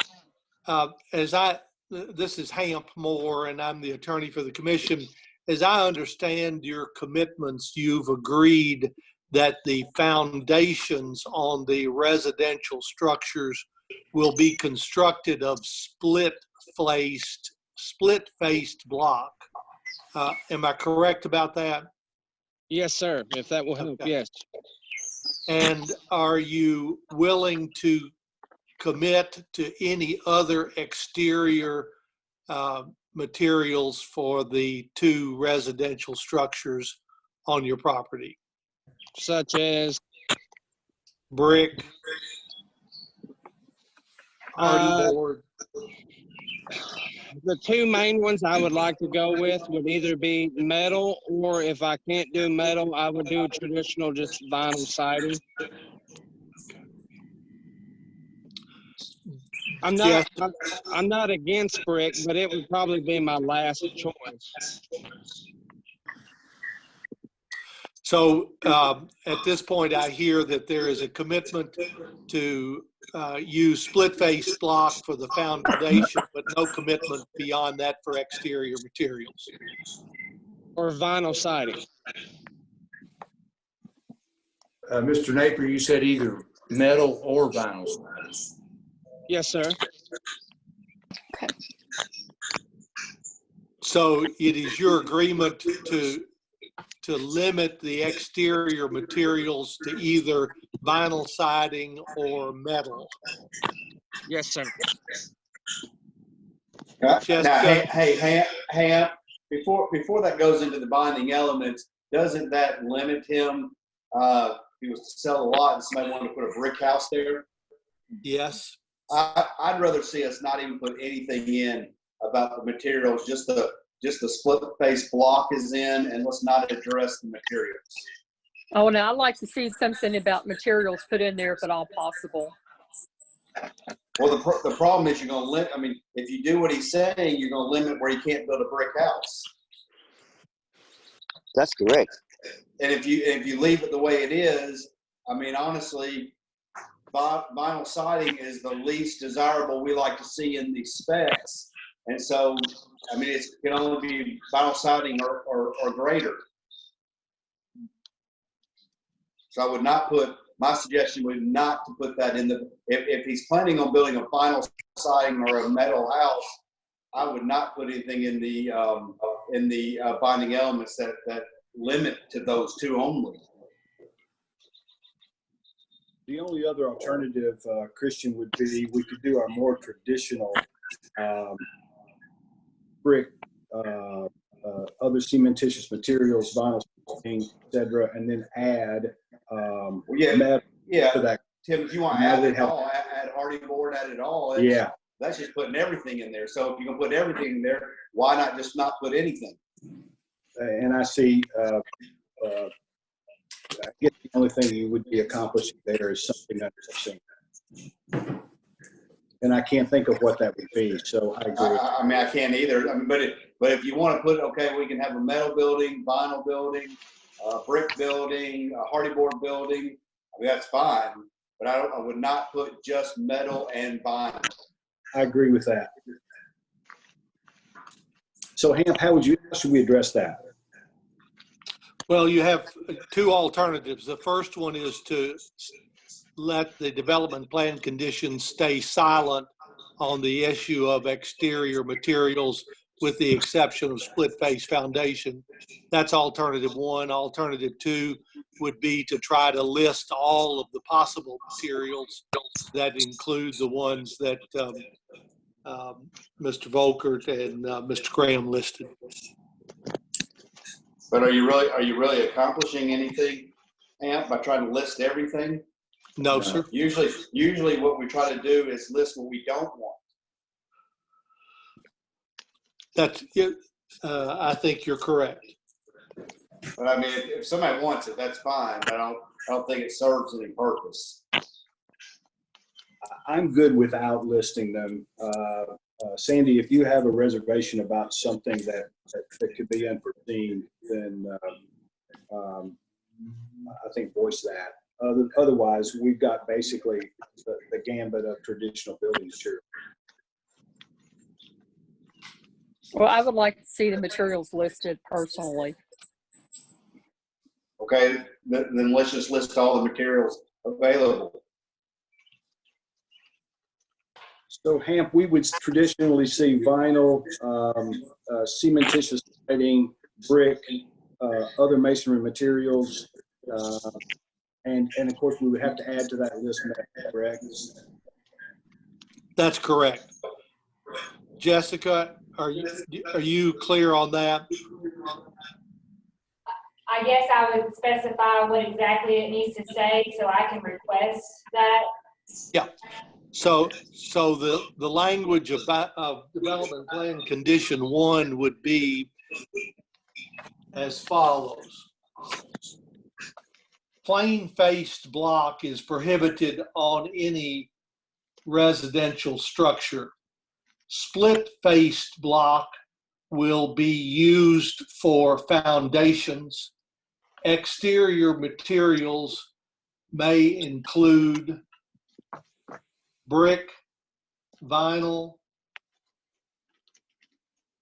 this is Hamp Moore, and I'm the attorney for the commission. As I understand your commitments, you've agreed that the foundations on the residential structures will be constructed of split-faced block. Am I correct about that? Yes, sir. If that will help, yes. And are you willing to commit to any other exterior materials for the two residential structures on your property? Such as? Brick, hardy board? The two main ones I would like to go with would either be metal, or if I can't do metal, I would do traditional just vinyl siding. I'm not against brick, but it would probably be my last choice. So at this point, I hear that there is a commitment to use split-face block for the foundation, but no commitment beyond that for exterior materials. Or vinyl siding. Mr. Napier, you said either metal or vinyl siding. Yes, sir. Okay. So it is your agreement to limit the exterior materials to either vinyl siding or metal? Yes, sir. Now, hey, Hamp, before that goes into the binding elements, doesn't that limit him? If he was to sell a lot and somebody wanted to put a brick house there? Yes. I'd rather see us not even put anything in about the materials, just the split face block is in, and let's not address the materials. Oh, now I'd like to see something about materials put in there if at all possible. Well, the problem is you're going to limit, I mean, if you do what he's saying, you're going to limit where you can't build a brick house. That's correct. And if you leave it the way it is, I mean, honestly, vinyl siding is the least desirable we like to see in these specs. And so, I mean, it can only be vinyl siding or greater. So I would not put, my suggestion would not to put that in the, if he's planning on building a vinyl siding or a metal house, I would not put anything in the binding elements that limit to those two only. The only other alternative, Christian, would be we could do our more traditional brick, other cementitious materials, vinyl, etc., and then add metal to that. Tim, if you want to add it all, add hardy board, add it all. That's just putting everything in there. So if you're gonna put everything in there, why not just not put anything? And I see. I guess the only thing you would be accomplishing there is something under 10%. And I can't think of what that would be, so I agree. I mean, I can't either. I mean, but if you want to put, okay, we can have a metal building, vinyl building, brick building, a hardy board building. I mean, that's fine. But I would not put just metal and vinyl. I agree with that. So, Hamp, how should we address that? Well, you have two alternatives. The first one is to let the development plan conditions stay silent on the issue of exterior materials with the exception of split face foundation. That's alternative one. Alternative two would be to try to list all of the possible materials that include the ones that Mr. Volkert and Mr. Graham listed. But are you really accomplishing anything, Hamp, by trying to list everything? No, sir. Usually what we try to do is list what we don't want. That's, I think you're correct. But I mean, if somebody wants it, that's fine, but I don't think it serves any purpose. I'm good without listing them. Sandy, if you have a reservation about something that could be unforeseen, then I think voice that. Otherwise, we've got basically the gambit of traditional building material. Well, I would like to see the materials listed personally. Okay, then let's just list all the materials available. So Hamp, we would traditionally see vinyl, cementitious siding, brick, other masonry materials, and of course we would have to add to that list, correct? That's correct. Jessica, are you clear on that? I guess I would specify what exactly it needs to say so I can request that. Yeah. So the language of development plan condition 1 would be as follows. Plain faced block is prohibited on any residential structure. Split faced block will be used for foundations. Exterior materials may include brick, vinyl,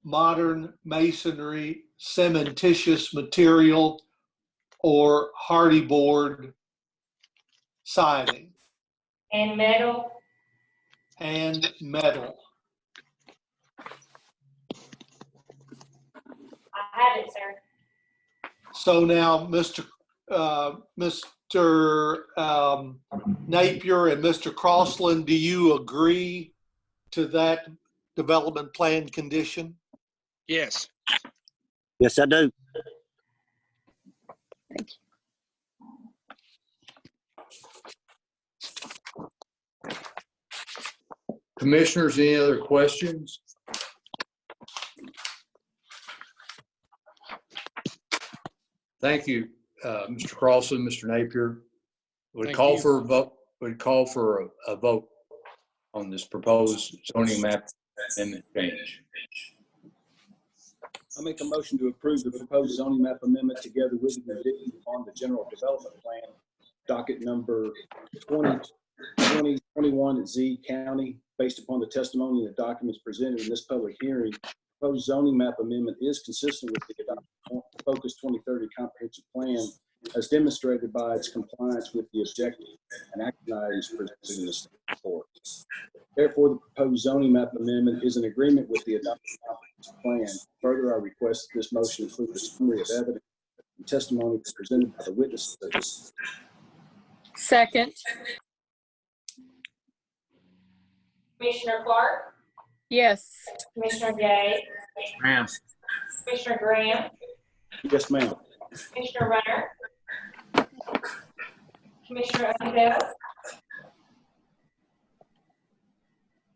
modern masonry, cementitious material, or hardy board siding. And metal. And metal. I have it, sir. So now, Mr. Napier and Mr. Crossland, do you agree to that development plan condition? Yes. Yes, I do. Thank you. Commissioners, any other questions? Thank you, Mr. Crossland, Mr. Napier. Would call for a vote. Would call for a vote on this proposed zoning map amendment change. I make a motion to approve the proposed zoning map amendment together with the condition on the general development plan, docket number 2021 Z County, based upon the testimony and the documents presented in this public hearing. Proposed zoning map amendment is consistent with the adopted Focus 2030 comprehensive plan as demonstrated by its compliance with the objective and action items presented in the staff report. Therefore, the proposed zoning map amendment is in agreement with the adopted comprehensive plan. Further, I request that this motion include a summary of evidence and testimony presented by the witnesses. Second. Commissioner Clark, Yes. Commissioner Gay, Ma'am. Commissioner Graham, Yes, ma'am. Commissioner Runner, Commissioner Underhill,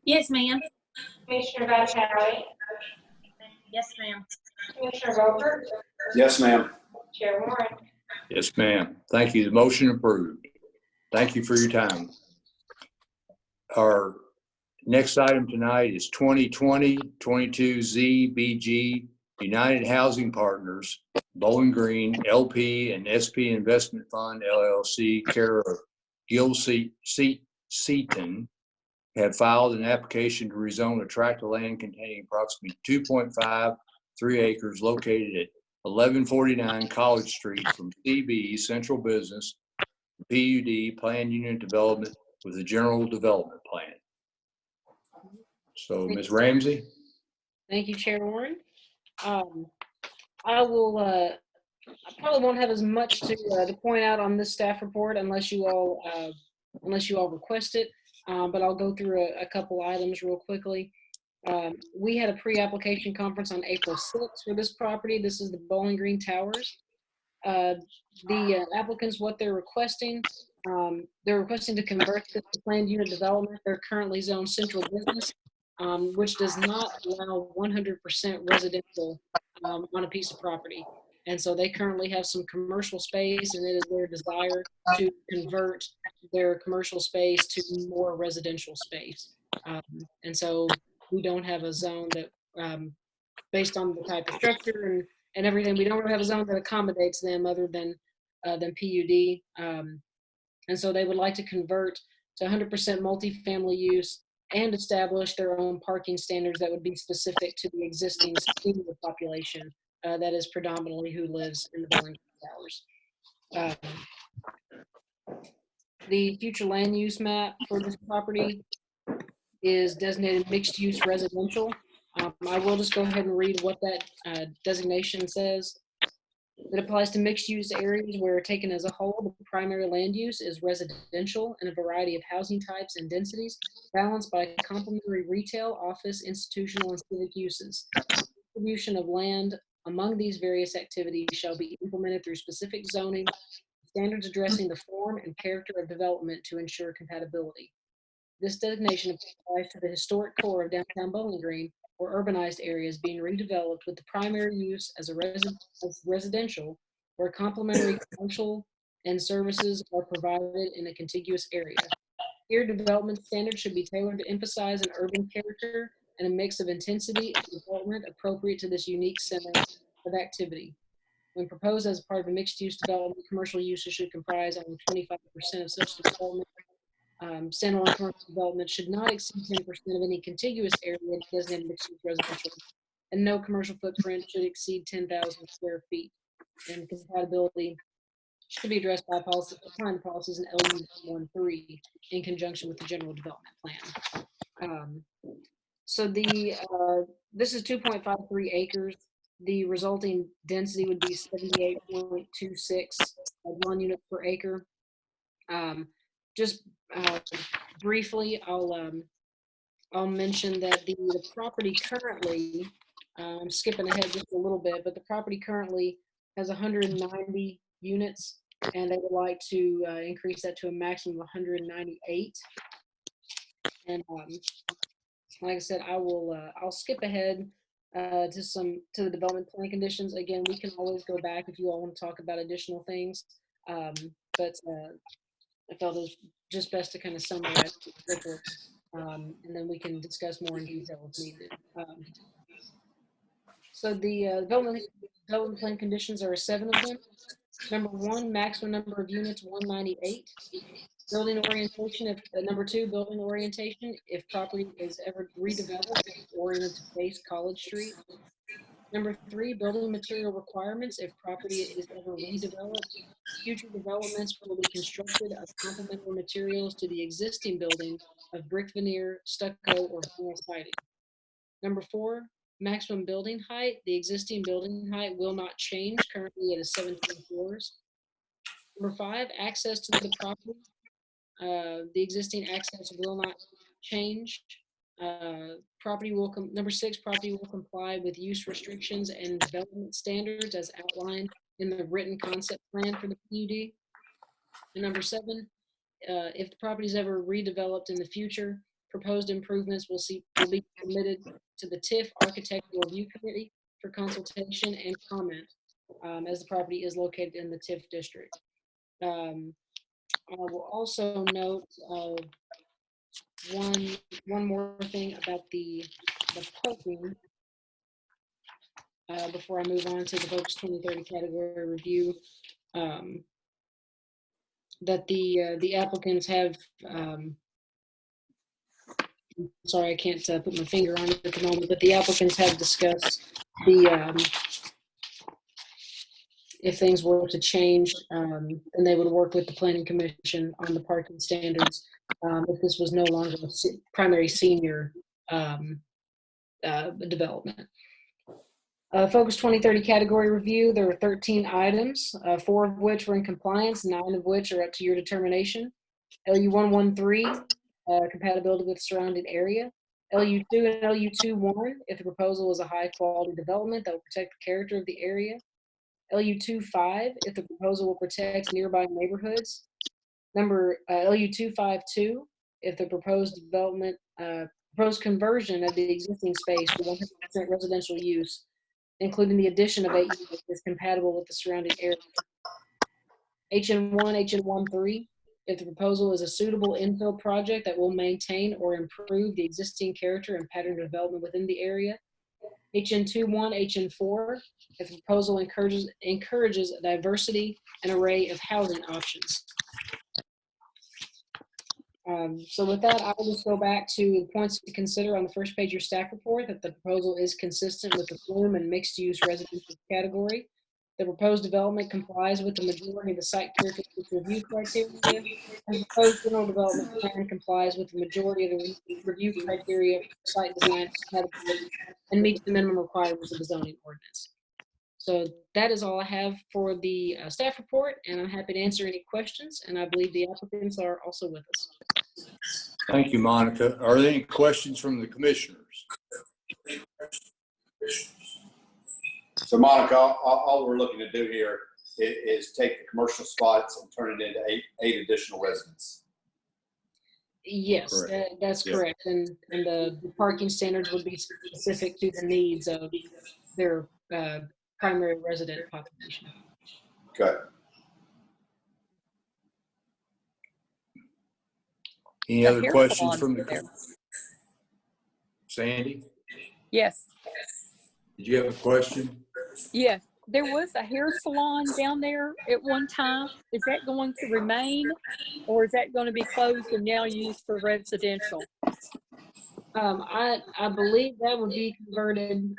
Yes, ma'am. Commissioner Vitale, Yes, ma'am. Commissioner Roper, Yes, ma'am. Chair Warren. Yes, ma'am. Thank you. The motion approved. Thank you for your time. Our next item tonight is 2020-22 ZBG United Housing Partners, Bowling Green, LP and SP Investment Fund, LLC, care of Gil Seaton, have filed an application to rezone a tract of land containing approximately 2.53 acres located at 1149 College Street from CB, Central Business, PUD, Planned Unit Development with a General Development Plan. So, Ms. Ramsey? Thank you, Chair Warren. I will, I probably won't have as much to point out on this staff report unless you all request it. But I'll go through a couple items real quickly. We had a pre-application conference on April 6th for this property. This is the Bowling Green Towers. The applicants, what they're requesting They're requesting to convert this to planned unit development. They're currently zoned central business, which does not allow 100% residential on a piece of property. And so they currently have some commercial space, and it is their desire to convert their commercial space to more residential space. And so we don't have a zone that, based on the type of structure and everything, we don't really have a zone that accommodates them other than PUD. And so they would like to convert to 100% multifamily use and establish their own parking standards that would be specific to the existing senior population that is predominantly who lives in the Burlington Towers. The future land use map for this property is designated mixed use residential. I will just go ahead and read what that designation says. It applies to mixed-use areas where, taken as a whole, the primary land use is residential in a variety of housing types and densities, balanced by complementary retail, office, institutional, and civic uses. Distribution of land among these various activities shall be implemented through specific zoning standards addressing the form and character of development to ensure compatibility. This designation applies to the historic core of downtown Bowling Green, or urbanized areas being redeveloped with the primary use as residential, where complementary commercial and services are provided in a contiguous area. Here, development standards should be tailored to emphasize an urban character and a mix of intensity and development appropriate to this unique center of activity. When proposed as part of a mixed-use development, commercial uses should comprise only 25% of such development. Standalone commercial development should not exceed 10% of any contiguous area designated mixed-use residential, and no commercial footprint should exceed 10,000 square feet. And compatibility should be addressed by policy, applying policies in LU 13 in conjunction with the general development plan. So this is 2.53 acres. The resulting density would be 78.26 dwelling units per acre. Just briefly, I'll mention that the property currently, I'm skipping ahead just a little bit, but the property currently has 190 units, and they would like to increase that to a maximum of 198. And like I said, I'll skip ahead to the development plan conditions. Again, we can always go back if you all want to talk about additional things, but I felt it was just best to kind of summarize quickly, and then we can discuss more in detail if needed. So the development plan conditions are 7 of them. Number 1, maximum number of units 198. Building orientation, number 2, building orientation, if property is ever redeveloped, oriented to face College Street. Number 3, building material requirements, if property is ever redeveloped. Future developments will be constructed of complementary materials to the existing building of brick veneer, stucco, or vinyl siding. Number 4, maximum building height. The existing building height will not change. Currently it is 17 floors. Number 5, access to the property. The existing access will not change. Number 6, property will comply with use restrictions and development standards as outlined in the written concept plan for the PUD. And number 7, if the property is ever redeveloped in the future, proposed improvements will be submitted to the TIF Architectural Review Committee for consultation and comment, as the property is located in the TIF district. I will also note one more thing about the parking before I move on to the Focus 2030 category review. That the applicants have, sorry, I can't put my finger on it at the moment, but the applicants have discussed if things were to change, and they would work with the Planning Commission on the parking standards if this was no longer a primary senior development. Focus 2030 category review, there are 13 items, 4 of which were in compliance, 9 of which are up to your determination. LU 113, compatibility with surrounding area. LU 2 and LU 21, if the proposal is a high quality development that will protect the character of the area. LU 25, if the proposal will protect nearby neighborhoods. Number LU 252, if the proposed development, proposed conversion of the existing space to 100% residential use, including the addition of 8 units, is compatible with the surrounding area. HN1, HN13, if the proposal is a suitable infill project that will maintain or improve the existing character and pattern of development within the area. HN21, HN4, if the proposal encourages a diversity and array of housing options. So with that, I will just go back to the points to consider on the first page of your staff report, that the proposal is consistent with the bloom and mixed-use residential category. The proposed development complies with the majority of the site characteristics review criteria, and the proposed general development plan complies with the majority of the review criteria for site design and meets the minimum requirements of the zoning ordinance. So that is all I have for the staff report, and I'm happy to answer any questions, and I believe the applicants are also with us. Thank you, Monica. Are there any questions from the commissioners? So Monica, all we're looking to do here is take the commercial spots and turn it into eight additional residents. Yes, that's correct. And the parking standards would be specific to the needs of their primary resident population. Okay. Any other questions from the Sandy? Yes. Did you have a question? Yes. There was a hair salon down there at one time. Is that going to remain, or is that going to be closed and now used for residential? I believe that would be converted.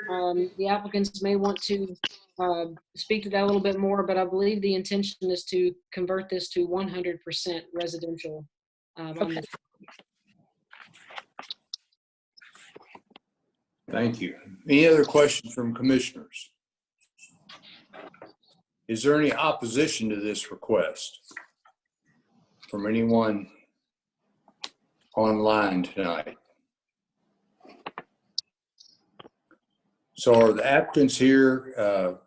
The applicants may want to speak to that a little bit more, but I believe the intention is to convert this to 100% residential. Okay. Thank you. Any other questions from commissioners? Is there any opposition to this request from anyone online tonight? So are the applicants here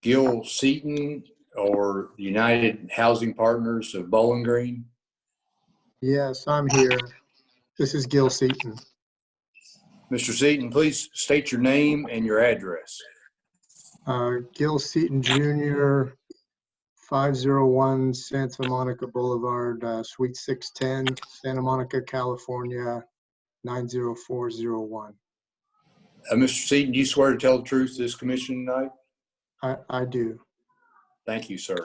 Gil Seaton or United Housing Partners of Bowling Green? Yes, I'm here. This is Gil Seaton. Mr. Seaton, please state your name and your address. Gil Seaton Jr., 501 Santa Monica Boulevard, Suite 610, Santa Monica, California, 90401. Mr. Seaton, do you swear to tell the truth to this commission tonight? I do. Thank you, sir.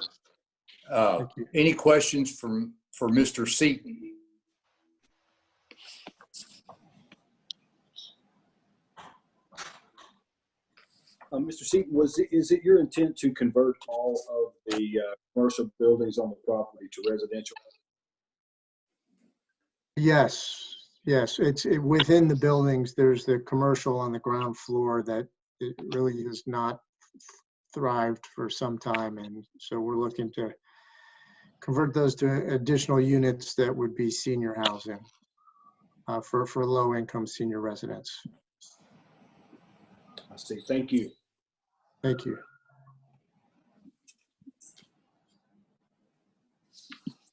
Thank you. Any questions for Mr. Seaton? Mr. Seaton, is it your intent to convert all of the commercial buildings on the property to residential? Yes, yes. It's within the buildings. There's the commercial on the ground floor that it really has not thrived for some time, and so we're looking to convert those to additional units that would be senior housing for low-income senior residents. I see. Thank you. Thank you.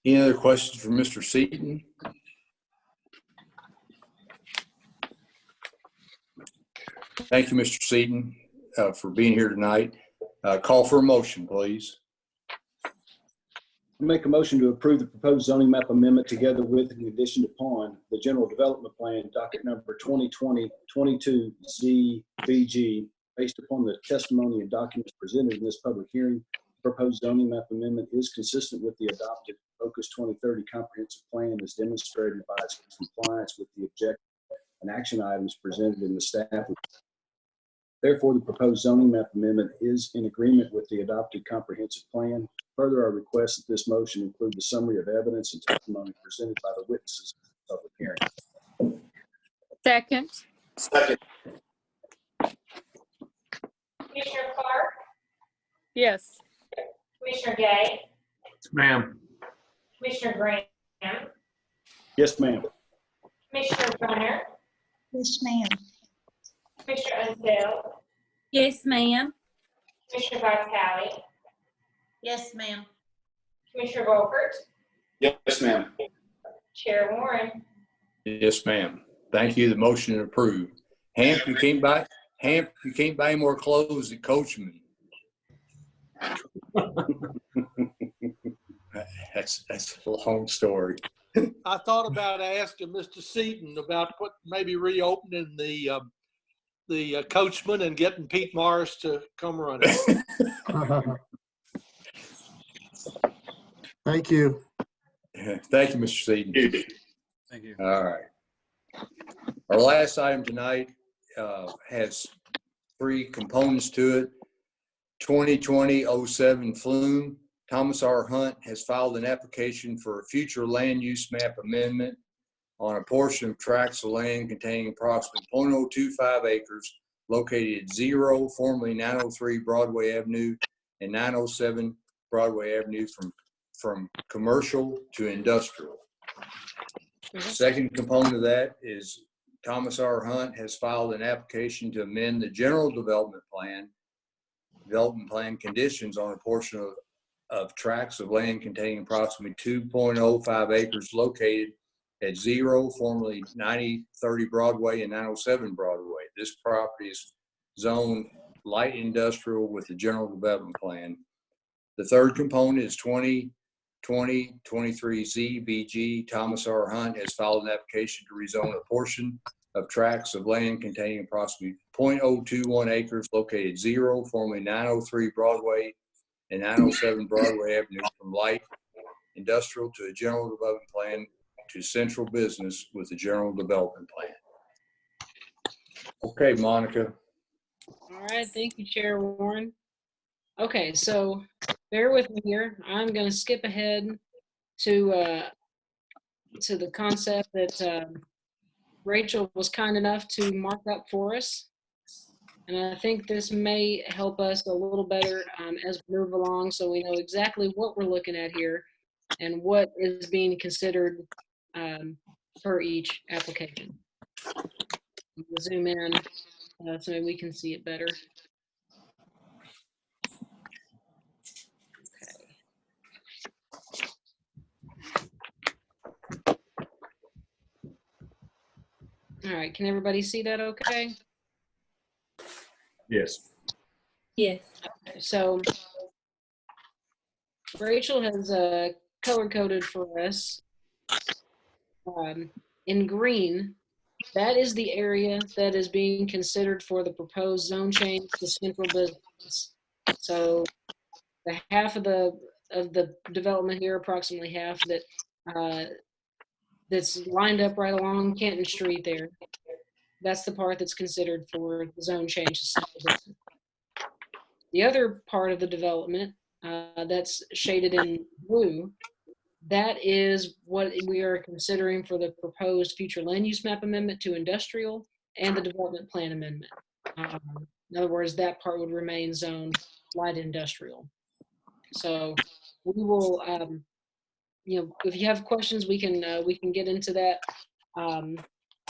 Any other questions for Mr. Seaton? Thank you, Mr. Seaton, for being here tonight. Call for a motion, please. I make a motion to approve the proposed zoning map amendment together with, in addition upon, the general development plan, docket number 2020-22ZBG, based upon the testimony and documents presented in this public hearing. Proposed zoning map amendment is consistent with the adopted Focus 2030 comprehensive plan, as demonstrated by its compliance with the objective and action items presented in the staff report. Therefore, the proposed zoning map amendment is in agreement with the adopted comprehensive plan. Further, I request that this motion include the summary of evidence and testimony presented by the witnesses in the public hearing. Second. Second. Commissioner Clark, Yes. Commissioner Gay, Ma'am. Commissioner Graham, Yes, ma'am. Commissioner Runner, Yes, ma'am. Commissioner Unseld, Yes, ma'am. Commissioner Vitale, Yes, ma'am. Commissioner Volkert, Yes, ma'am. Chair Warren, Yes, ma'am. Thank you. The motion is approved. Hamp, you can't buy any more clothes at Coachman. That's a long story. I thought about asking Mr. Seaton about maybe reopening the Coachman and getting Pete Morris to come run it. Thank you. Thank you, Mr. Seaton. Thank you. All right. Our last item tonight has three components to it. 2020-07 Flume. Thomas R. Hunt has filed an application for a future land use map amendment on a portion of tracts of land containing approximately 0.025 acres located at 0, formerly 903 Broadway Avenue and 907 Broadway Avenue from commercial to industrial. The second component of that is Thomas R. Hunt has filed an application to amend the general development plan conditions on a portion of tracts of land containing approximately 2.05 acres located at 0, formerly 9030 Broadway and 907 Broadway. This property is zoned light industrial with the general development plan. The third component is 2020-23 ZBG. Thomas R. Hunt has filed an application to rezone a portion of tracts of land containing approximately 0.021 acres located at 0, formerly 903 Broadway and 907 Broadway Avenue from light industrial to a general development plan to central business with a general development plan. Okay, Monica. All right, thank you, Chair Warren. Okay, so bear with me here. I'm going to skip ahead to the concept that Rachel was kind enough to mark up for us. And I think this may help us a little better as we move along, so we know exactly what we're looking at here and what is being considered per each application. We'll zoom in so maybe we can see it better. All right, can everybody see that okay? Yes. Yes. Okay, so Rachel has color coded for us in green. That is the area that is being considered for the proposed zone change to central business. So the half of the development here, approximately half that's lined up right along Kenton Street there. That's the part that's considered for the zone change to central business. The other part of the development that's shaded in blue, that is what we are considering for the proposed future land use map amendment to industrial and the development plan amendment. In other words, that part would remain zoned light industrial. So we will, if you have questions, we can get into that.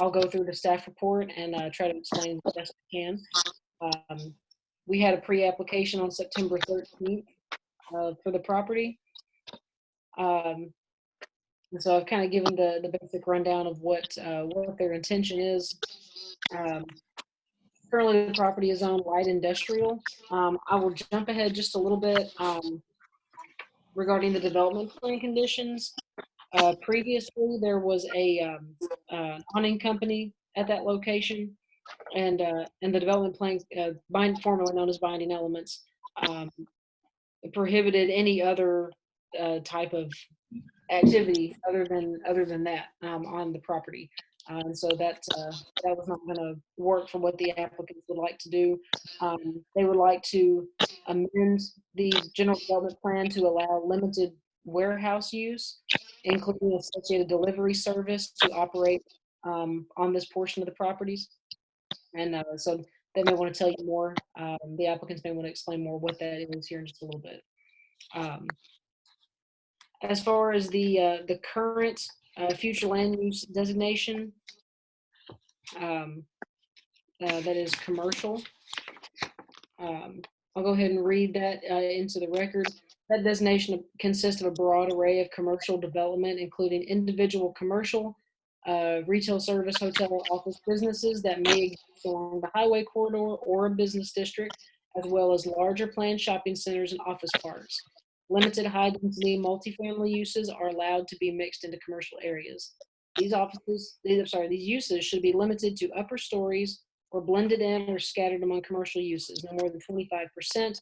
I'll go through the staff report and try to explain the best I can. We had a pre-application on September 13th for the property. And so I've kind of given the basic rundown of what their intention is. Currently, the property is on light industrial. I will jump ahead just a little bit regarding the development plan conditions. Previously, there was a awning company at that location, and the development plan, formerly known as Binding Elements, prohibited any other type of activity other than that on the property. So that was not going to work for what the applicants would like to do. They would like to amend the general development plan to allow limited warehouse use, including associated delivery service, to operate on this portion of the properties. And so they may want to tell you more. The applicants may want to explain more what that is here in just a little bit. As far as the current future land use designation, that is commercial. I'll go ahead and read that into the record. That designation consists of a broad array of commercial development, including individual commercial, retail service, hotel, office businesses that may exist along the highway corridor or a business district, as well as larger planned shopping centers and office parks. Limited high-density multifamily uses are allowed to be mixed into commercial areas. These uses should be limited to upper stories or blended in or scattered among commercial uses, no more than 25%.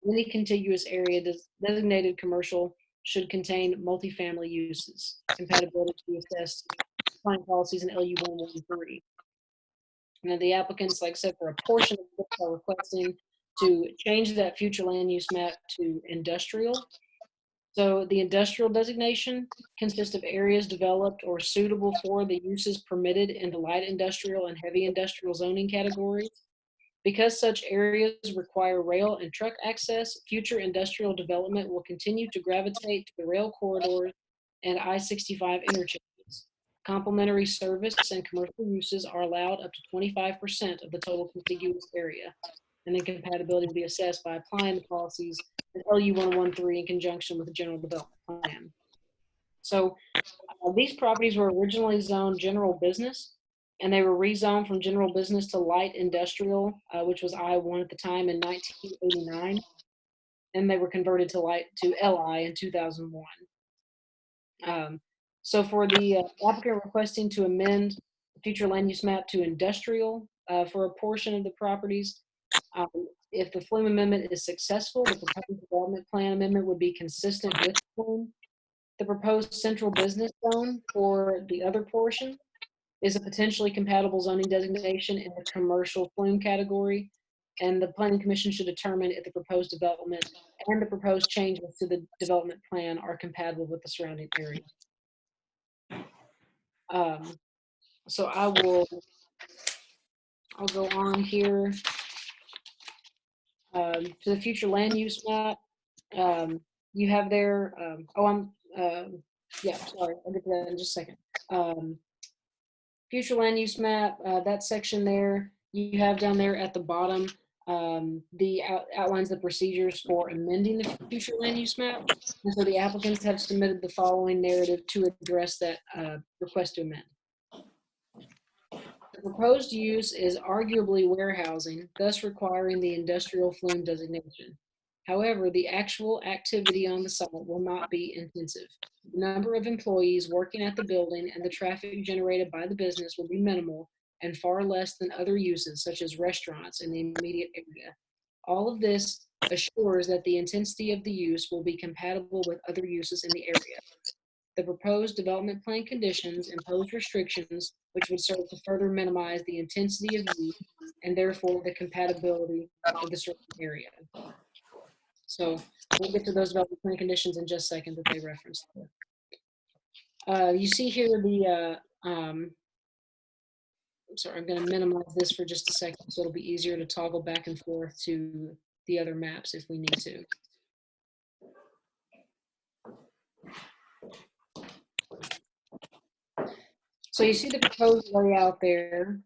Any contiguous area designated commercial should contain multifamily uses. Compatibility to be assessed, applying policies in LU 113. Now, the applicants, like I said, for a portion of this are requesting to change that future land use map to industrial. So the industrial designation consists of areas developed or suitable for the uses permitted in the light industrial and heavy industrial zoning categories. Because such areas require rail and truck access, future industrial development will continue to gravitate to the rail corridors and I-65 interchanges. Complementary service and commercial uses are allowed up to 25% of the total contiguous area. And then compatibility will be assessed by applying the policies in LU 113 in conjunction with the general development plan. So these properties were originally zoned general business, and they were rezoned from general business to light industrial, which was I-1 at the time in 1989, and they were converted to LI in 2001. So for the applicant requesting to amend the future land use map to industrial for a portion of the properties, if the Flume amendment is successful, the proposed development plan amendment would be consistent with Flume. The proposed central business zone for the other portion is a potentially compatible zoning designation in the commercial Flume category, and the Planning Commission should determine if the proposed development and the proposed changes to the development plan are compatible with the surrounding area. So I'll go on here to the future land use map. You have there, yeah, sorry, I'll get to that in just a second. Future land use map, that section there, you have down there at the bottom, the outlines the procedures for amending the future land use map. And so the applicants have submitted the following narrative to address that request to amend. The proposed use is arguably warehousing, thus requiring the industrial Flume designation. However, the actual activity on the site will not be intensive. The number of employees working at the building and the traffic generated by the business will be minimal and far less than other uses such as restaurants in the immediate area. All of this assures that the intensity of the use will be compatible with other uses in the area. The proposed development plan conditions impose restrictions which would serve to further minimize the intensity of use and therefore the compatibility of the surrounding area. So we'll get to those development plan conditions in just a second that they referenced. You see here the, sorry, I'm going to minimize this for just a second so it'll be easier to toggle back and forth to the other maps if we need to. So you see the proposed layout there.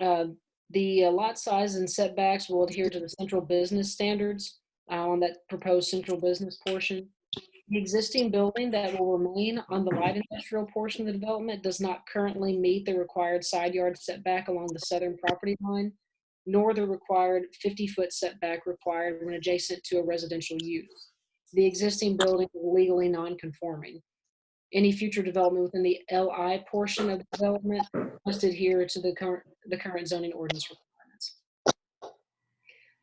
The lot size and setbacks will adhere to the central business standards on that proposed central business portion. The existing building that will remain on the light industrial portion of the development does not currently meet the required side yard setback along the southern property line, nor the required 50-foot setback required when adjacent to a residential use. The existing building is legally non-conforming. Any future development within the LI portion of the development must adhere to the current zoning ordinance requirements.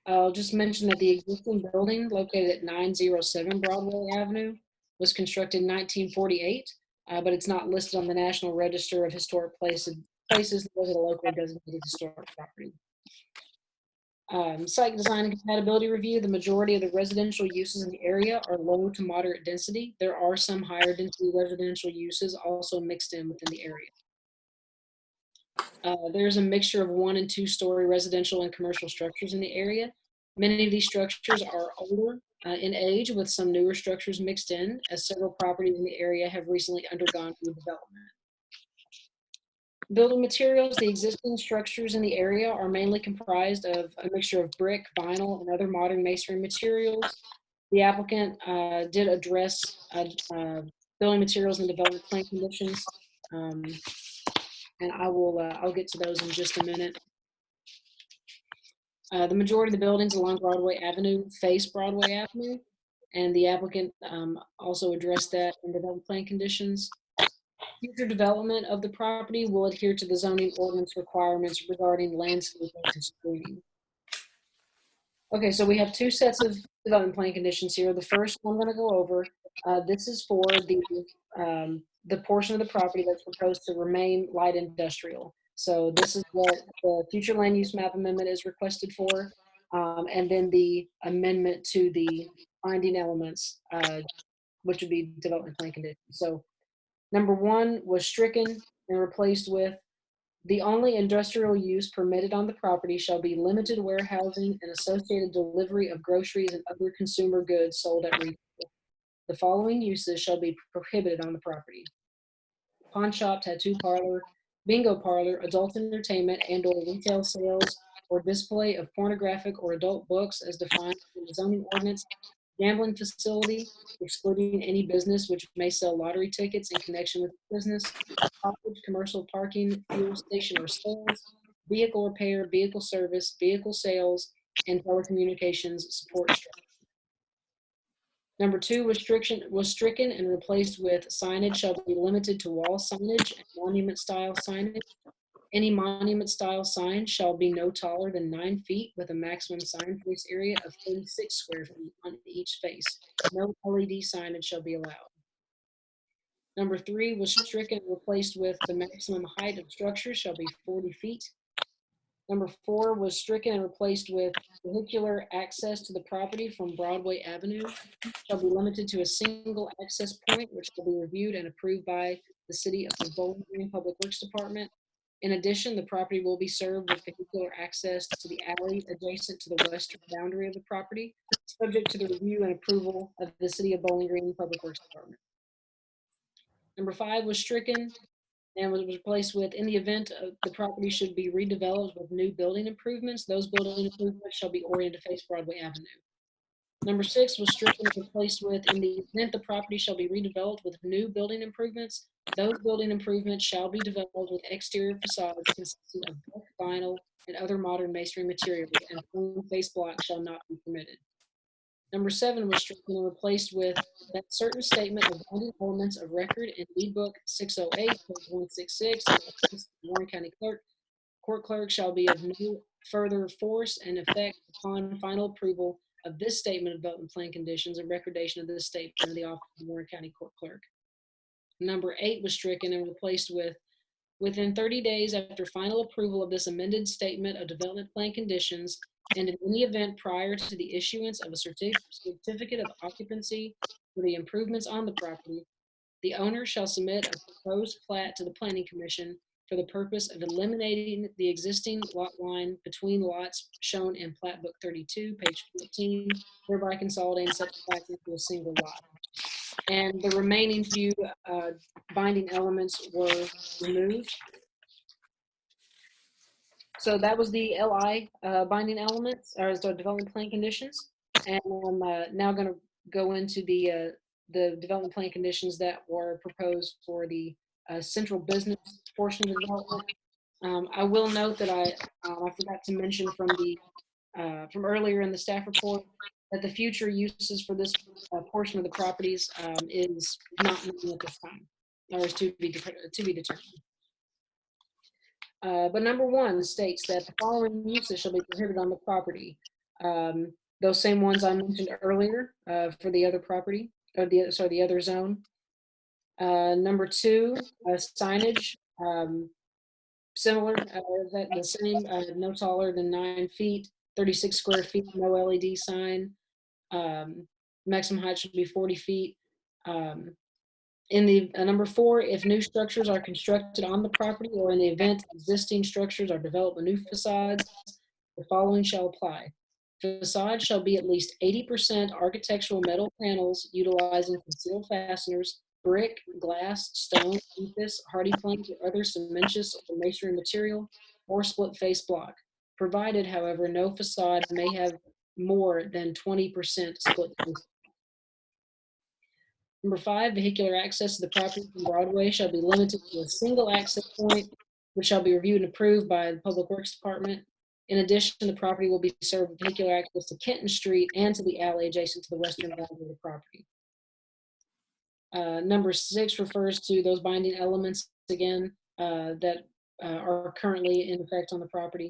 I'll just mention that the existing building located at 907 Broadway Avenue was constructed in 1948, but it's not listed on the National Register of Historic Places nor is it a locally designated historic property. Site design and compatibility review. The majority of the residential uses in the area are low to moderate density. There are some higher density residential uses also mixed in within the area. There's a mixture of 1- and 2-story residential and commercial structures in the area. Many of these structures are older in age with some newer structures mixed in, as several properties in the area have recently undergone redevelopment. Building materials. The existing structures in the area are mainly comprised of a mixture of brick, vinyl, and other modern masonry materials. The applicant did address building materials and development plan conditions. And I'll get to those in just a minute. The majority of the buildings along Broadway Avenue face Broadway Avenue, and the applicant also addressed that in development plan conditions. Future development of the property will adhere to the zoning ordinance requirements regarding landscaping and screening. Okay, so we have two sets of development plan conditions here. The first one I'm going to go over. This is for the portion of the property that's proposed to remain light industrial. So this is what the future land use map amendment is requested for, and then the amendment to the finding elements, which would be development plan conditions. So number 1 was stricken and replaced with, the only industrial use permitted on the property shall be limited warehousing and associated delivery of groceries and other consumer goods sold at retail. The following uses shall be prohibited on the property: pawn shop, tattoo parlor, bingo parlor, adult entertainment and/or retail sales or display of pornographic or adult books as defined in the zoning ordinance, gambling facility, excluding any business which may sell lottery tickets in connection with business, college, commercial parking, fuel station or sales, vehicle repair, vehicle service, vehicle sales, and telecommunications support structure. Number 2 was stricken and replaced with, signage shall be limited to wall signage and monument style signage. Any monument style sign shall be no taller than 9 feet with a maximum sign face area of 36 square feet on each face. No LED signage shall be allowed. Number 3 was stricken and replaced with, the maximum height of structures shall be 40 feet. Number 4 was stricken and replaced with, vehicular access to the property from Broadway Avenue shall be limited to a single access point, which will be reviewed and approved by the City of Bowling Green Public Works Department. In addition, the property will be served with vehicular access to the alley adjacent to the western boundary of the property, subject to the review and approval of the City of Bowling Green Public Works Department. Number 5 was stricken and was replaced with, in the event of the property should be redeveloped with new building improvements, those building improvements shall be oriented to face Broadway Avenue. Number 6 was stricken and replaced with, in the event the property shall be redeveloped with new building improvements, those building improvements shall be developed with exterior facades consisting of brick, vinyl, and other modern masonry materials, and full face blocks shall not be permitted. Number 7 was stricken and replaced with, that certain statement of binding elements of record in deed book 608, page 166, and the Warren County Court Clerk shall be of no further force and effect upon final approval of this statement of development plan conditions and recordation of this statement in the office of the Warren County Court Clerk. Number 8 was stricken and replaced with, within 30 days after final approval of this amended statement of development plan conditions, and in any event prior to the issuance of a certificate of occupancy for the improvements on the property, the owner shall submit a proposed plat to the Planning Commission for the purpose of eliminating the existing lot line between lots shown in Plat Book 32, page 14, thereby consolidating such plats into a single lot. And the remaining few binding elements were removed. So that was the LI binding elements, or the development plan conditions. And I'm now going to go into the development plan conditions that were proposed for the central business portion of the development. I will note that I forgot to mention from earlier in the staff report that the future uses for this portion of the properties is not known at this time, or is to be determined. But number 1 states that the following uses shall be prohibited on the property. Those same ones I mentioned earlier for the other property, or the other zone. Number 2, signage, similar, the same, no taller than 9 feet, 36 square feet, no LED sign. Maximum height should be 40 feet. In the number 4, if new structures are constructed on the property or in the event existing structures are developed with new facades, the following shall apply. Facade shall be at least 80% architectural metal panels utilizing concealed fasteners, brick, glass, stone, ephes, hardy plank, or other cementitious or masonry material, or split face block. Provided, however, no facade may have more than 20% split face block. Number 5, vehicular access to the property from Broadway shall be limited to a single access point, which shall be reviewed and approved by the Public Works Department. In addition, the property will be served with vehicular access to Kenton Street and to the alley adjacent to the western boundary of the property. Number 6 refers to those binding elements again that are currently in effect on the property.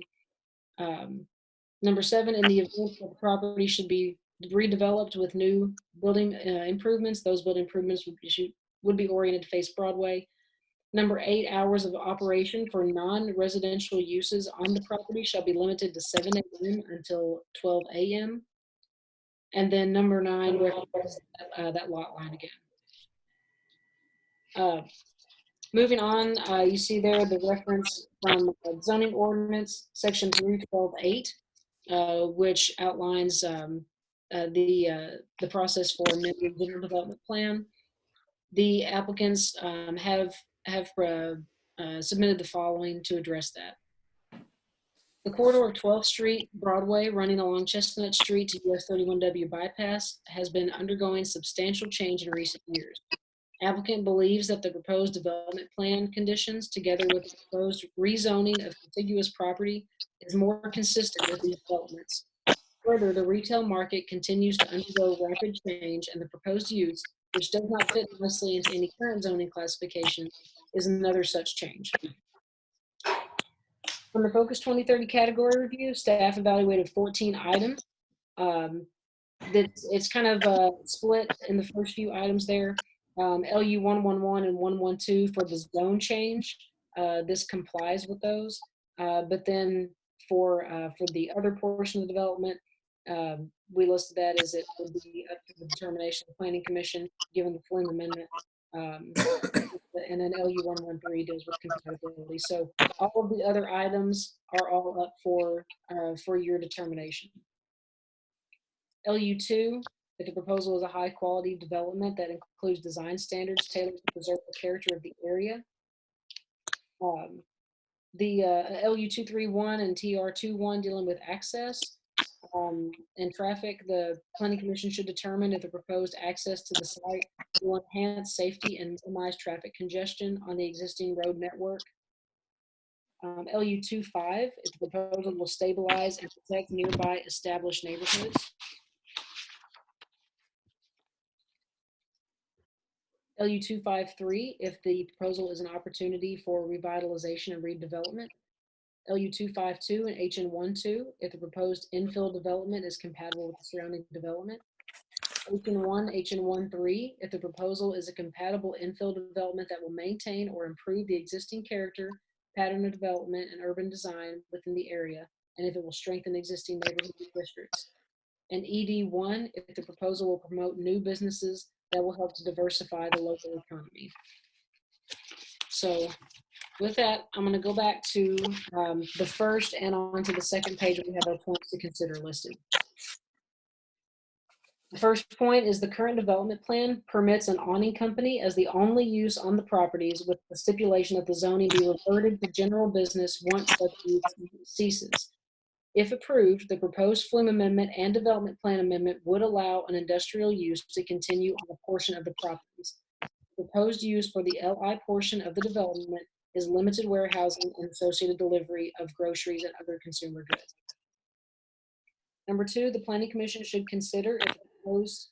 Number 7, in the event that the property should be redeveloped with new building improvements, those building improvements would be oriented to face Broadway. Number 8, hours of operation for non-residential uses on the property shall be limited to 7 a.m. until 12 a.m. And then number 9, references that lot line again. Moving on, you see there the reference from zoning ordinance, section 312.8, which outlines the process for amending general development plan. The applicants have submitted the following to address that. The corridor of 12th Street, Broadway, running along Chestnut Street to US 31W bypass has been undergoing substantial change in recent years. Applicant believes that the proposed development plan conditions, together with the proposed rezoning of contiguous property, is more consistent with these developments. Further, the retail market continues to undergo rapid change, and the proposed use, which does not fit nicely into any current zoning classification, is another such change. From the Focus 2030 category review, staff evaluated 14 items. It's kind of split in the first few items there. LU 111 and 112 for the zone change. This complies with those. But then for the other portion of the development, we listed that as it would be up to the determination of the Planning Commission, given the Flynn Amendment. And then LU 113 deals with compatibility. So all of the other items are all up for your determination. LU2, if the proposal is a high quality development that includes design standards tailored to preserve the character of the area. The LU231 and TR21 dealing with access and traffic, the Planning Commission should determine if the proposed access to the site will enhance safety and minimize traffic congestion on the existing road network. LU25, if the proposal will stabilize and protect nearby established neighborhoods. LU253, if the proposal is an opportunity for revitalization and redevelopment. LU252 and HN12, if the proposed infill development is compatible with the surrounding development. HN1, HN13, if the proposal is a compatible infill development that will maintain or improve the existing character, pattern of development, and urban design within the area, and if it will strengthen existing neighborhood districts. And ED1, if the proposal will promote new businesses that will help to diversify the local economy. So with that, I'm going to go back to the first and on to the second page where we have our points to consider listed. The first point is the current development plan permits an awning company as the only use on the properties, with the stipulation that the zoning be reverted to general business once such use ceases. If approved, the proposed Flume Amendment and Development Plan Amendment would allow an industrial use to continue on a portion of the properties. The proposed use for the LI portion of the development is limited warehousing and associated delivery of groceries and other consumer goods. Number 2, the Planning Commission should consider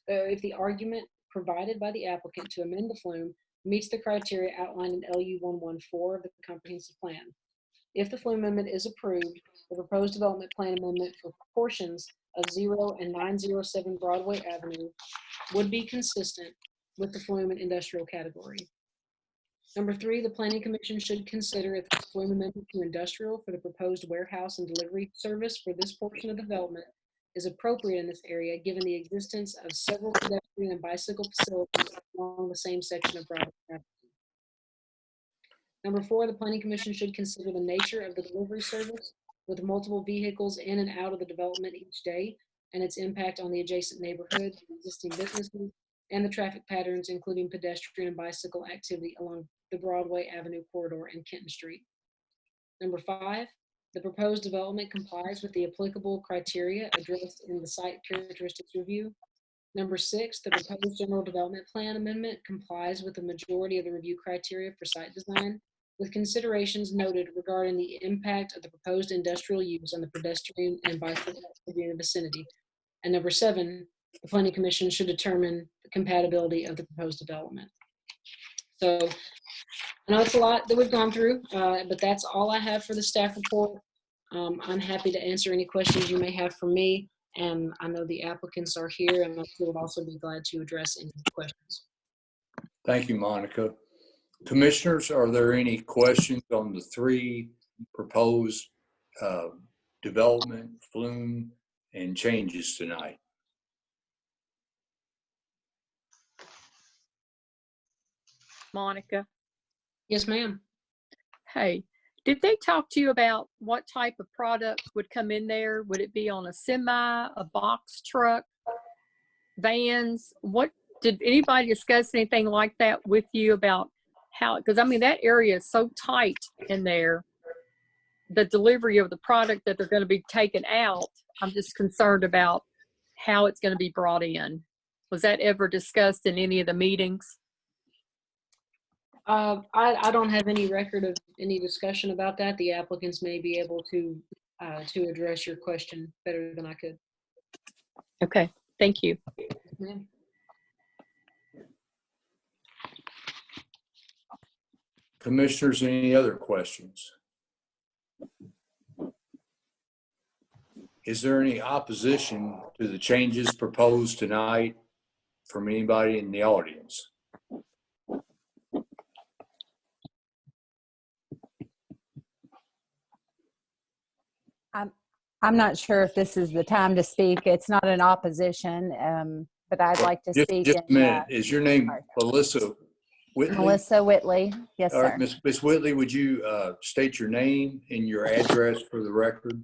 if the argument provided by the applicant to amend the flume meets the criteria outlined in LU 114 of the comprehensive plan. If the flume amendment is approved, the proposed development plan amendment for portions of 0 and 907 Broadway Avenue would be consistent with the flume and industrial category. Number 3, the Planning Commission should consider if the flume amendment to industrial for the proposed warehouse and delivery service for this portion of development is appropriate in this area, given the existence of several pedestrian and bicycle facilities along the same section of Broadway Avenue. Number 4, the Planning Commission should consider the nature of the delivery service with multiple vehicles in and out of the development each day and its impact on the adjacent neighborhood, existing businesses, and the traffic patterns, including pedestrian and bicycle activity along the Broadway Avenue corridor and Kenton Street. Number 5, the proposed development complies with the applicable criteria addressed in the site characteristics review. Number 6, the proposed general development plan amendment complies with the majority of the review criteria for site design, with considerations noted regarding the impact of the proposed industrial use on the pedestrian and bicycle activity in the vicinity. And number 7, the Planning Commission should determine the compatibility of the proposed development. So I know it's a lot that we've gone through, but that's all I have for the staff report. I'm happy to answer any questions you may have for me, and I know the applicants are here, and I would also be glad to address any questions. Thank you, Monica. Commissioners, are there any questions on the 3 proposed development, flume, and changes tonight? Monica? Yes, ma'am. Hey, did they talk to you about what type of product would come in there? Would it be on a semi, a box truck, vans? What, did anybody discuss anything like that with you about how, because I mean, that area is so tight in there, the delivery of the product that they're going to be taken out, I'm just concerned about how it's going to be brought in. Was that ever discussed in any of the meetings? I don't have any record of any discussion about that. The applicants may be able to address your question better than I could. Okay, thank you. Yeah. Commissioners, any other questions? Is there any opposition to the changes proposed tonight from anybody in the audience? I'm not sure if this is the time to speak. It's not an opposition, but I'd like to speak. Just a minute. Is your name Melissa Whitley? Melissa Whitley. Yes, All sir. right, Miss Whitley, would you state your name and your address for the record?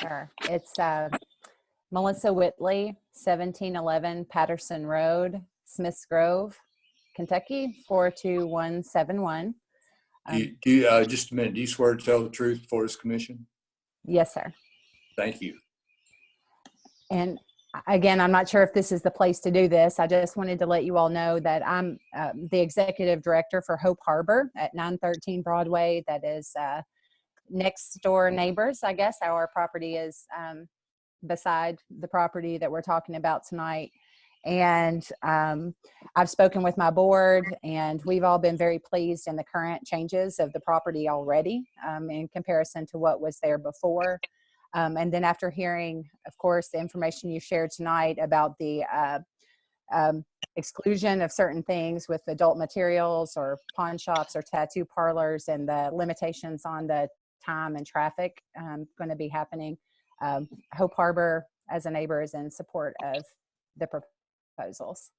Sure. It's Melissa Whitley, 1711 Patterson Road, Smiths Grove, Kentucky, 42171. Just a minute. Do you swear to tell the truth before this commission? Yes, sir. Thank you. And again, I'm not sure if this is the place to do this. I just wanted to let you all know that I'm the executive director for Hope Harbor at 913 Broadway. That is next door neighbors, I guess. Our property is beside the property that we're talking about tonight. And I've spoken with my board, and we've all been very pleased in the current changes of the property already in comparison to what was there before. And then after hearing, of course, the information you shared tonight about the exclusion of certain things with adult materials or pawn shops or tattoo parlors and the limitations on the time and traffic going to be happening, Hope Harbor as a neighbor is in support of the proposals.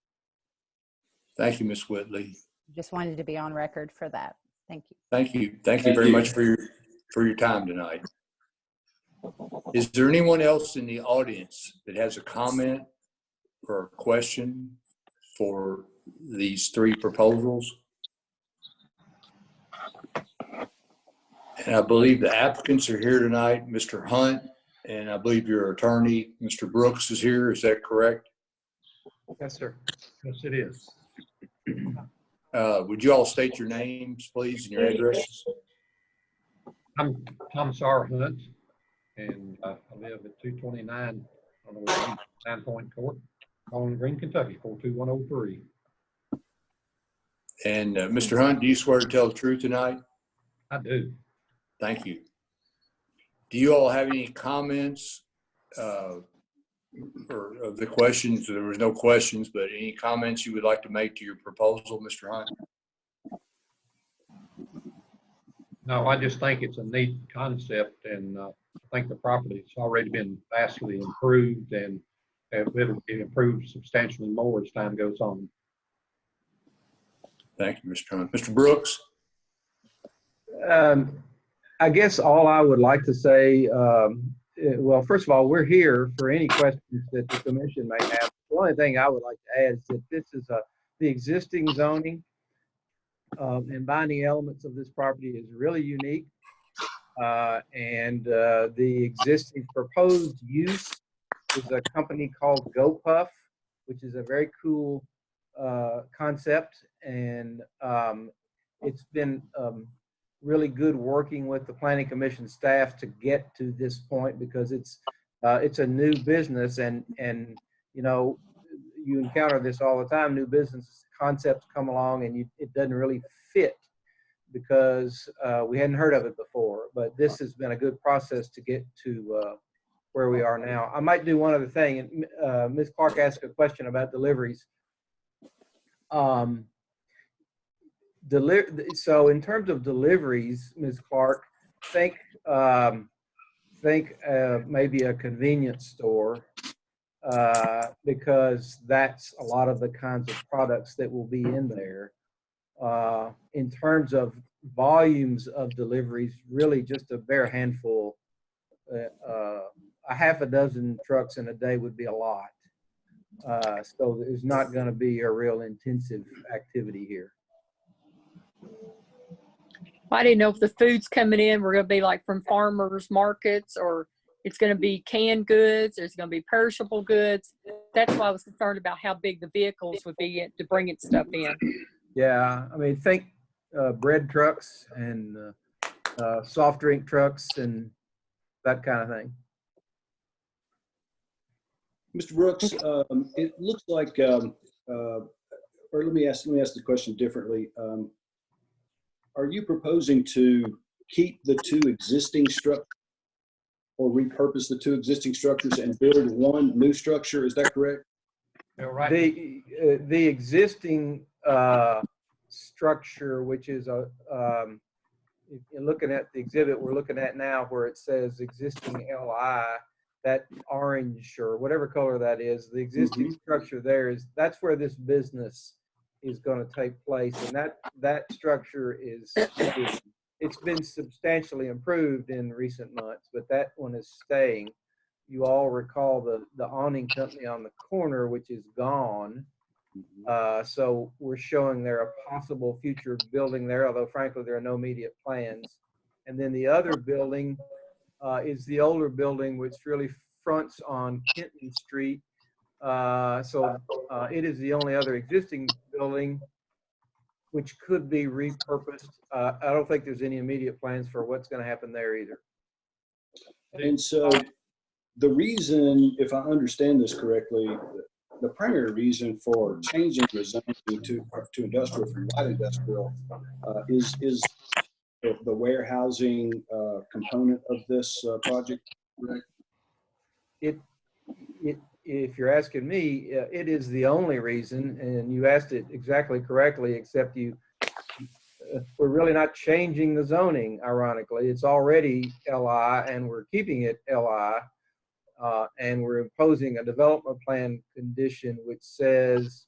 Thank you, Ms. Whitley. Just wanted to be on record for that. Thank you. Thank you. Thank you very much for your time tonight. Is there anyone else in the audience that has a comment or a question for these 3 proposals? And I believe the applicants are here tonight, Mr. Hunt, and I believe your attorney, Mr. Brooks, is here. Is that correct? Yes, sir. Yes, it is. Would you all state your names, please, and your addresses? I'm Tom Sar Hunt, and I live at 229 on the 9 Point Court, Bowling Green, Kentucky, 42103. And Mr. Hunt, do you swear to tell the truth tonight? I do. Thank you. Do you all have any comments or of the questions? There was no questions, but any comments you would like to make to your proposal, Mr. Hunt? No, I just think it's a neat concept, and I think the property's already been vastly improved, and it'll be improved substantially more as time goes on. Thank you, Mr. Hunt. Mr. Brooks? I guess all I would like to say, well, first of all, we're here for any questions that the commission may have. The only thing I would like to add is that this is the existing zoning and binding elements of this property is really unique. And the existing proposed use is a company called GoPuff. which is a very cool concept. And it's been really good working with the Planning Commission staff to get to this point, because it's a new business, and you know, you encounter this all the time. New business concepts come along and it doesn't really fit because we hadn't heard of it before. But this has been a good process to get to where we are now. I might do one other thing. Ms. Clark asked a question about deliveries. So in terms of deliveries, Ms. Clark, think maybe a convenience store, because that's a lot of the kinds of products that will be in there. In terms of volumes of deliveries, really just a bare handful. A half a dozen trucks in a day would be a lot. So there's not going to be a real intensive activity here. I didn't know if the food's coming in, we're going to be like from farmers markets, or it's going to be canned goods, or it's going to be perishable goods. That's why I was concerned about how big the vehicles would be to bring it stuff in. Yeah, I mean, think bread trucks and soft drink trucks and that kind of thing. Mr. Brooks, it looks like, or let me ask the question differently. Are you proposing to keep the two existing structures or repurpose the two existing structures and build one new structure? Is that correct? Right. The existing structure, which is a, if you're looking at the exhibit we're looking at now, where it says existing LI, that orange or whatever color that is, the existing structure there that's where this business is going to take place, and that structure it's been substantially improved in recent months, but that one is staying. You all recall the awning company on the corner, which is gone. So we're showing there a possible future building there, although frankly there are no immediate plans. And then the other building is the older building, which really fronts on Kenton Street. So it is the only other existing building which could be repurposed. I don't think there's any immediate plans for what's going to happen there either. And so the reason, if I understand this correctly, the primary reason for changing the zoning to industrial from light industrial is the warehousing component of this project, correct? If you're asking me, it is the only reason, and you asked it exactly correctly, except we're really not changing the zoning, ironically. It's already LI, and we're keeping it LI, and we're imposing a development plan condition which says,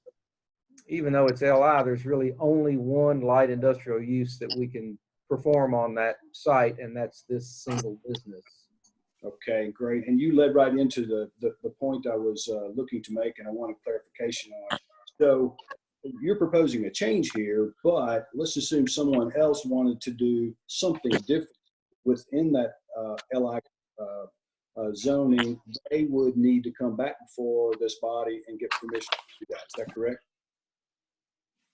even though it's LI, there's really only one light industrial use that we can perform on that site, and that's this single business. Okay, great. And you led right into the point I was looking to make, and I want a clarification on. So you're proposing a change here, but let's assume someone else wanted to do something different within that LI zoning. They would need to come back before this body and get permission to do that. Is that correct?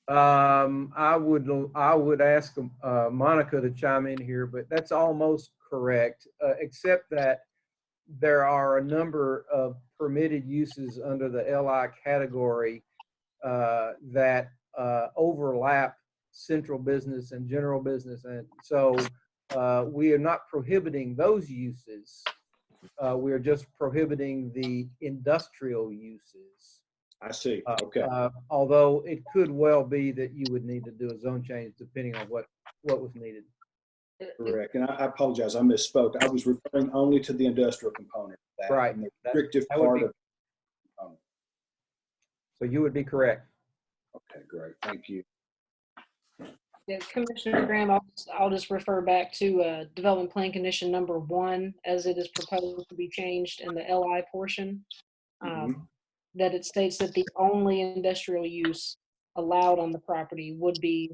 I would ask Monica to chime in here, but that's almost correct, except that there are a number of permitted uses under the LI category that overlap central business and general business, and so we are not prohibiting those uses. We are just prohibiting the industrial uses. I see. Okay. Although it could well be that you would need to do a zone change depending on what was needed. Correct. And I apologize, I misspoke. I was referring only to the industrial component. Right. The restrictive part of it. So you would be correct. Okay, great. Thank you. Yeah, Commissioner Graham, I'll just refer back to development plan condition number 1 as it is proposed to be changed in the LI portion. That it states that the only industrial use allowed on the property would be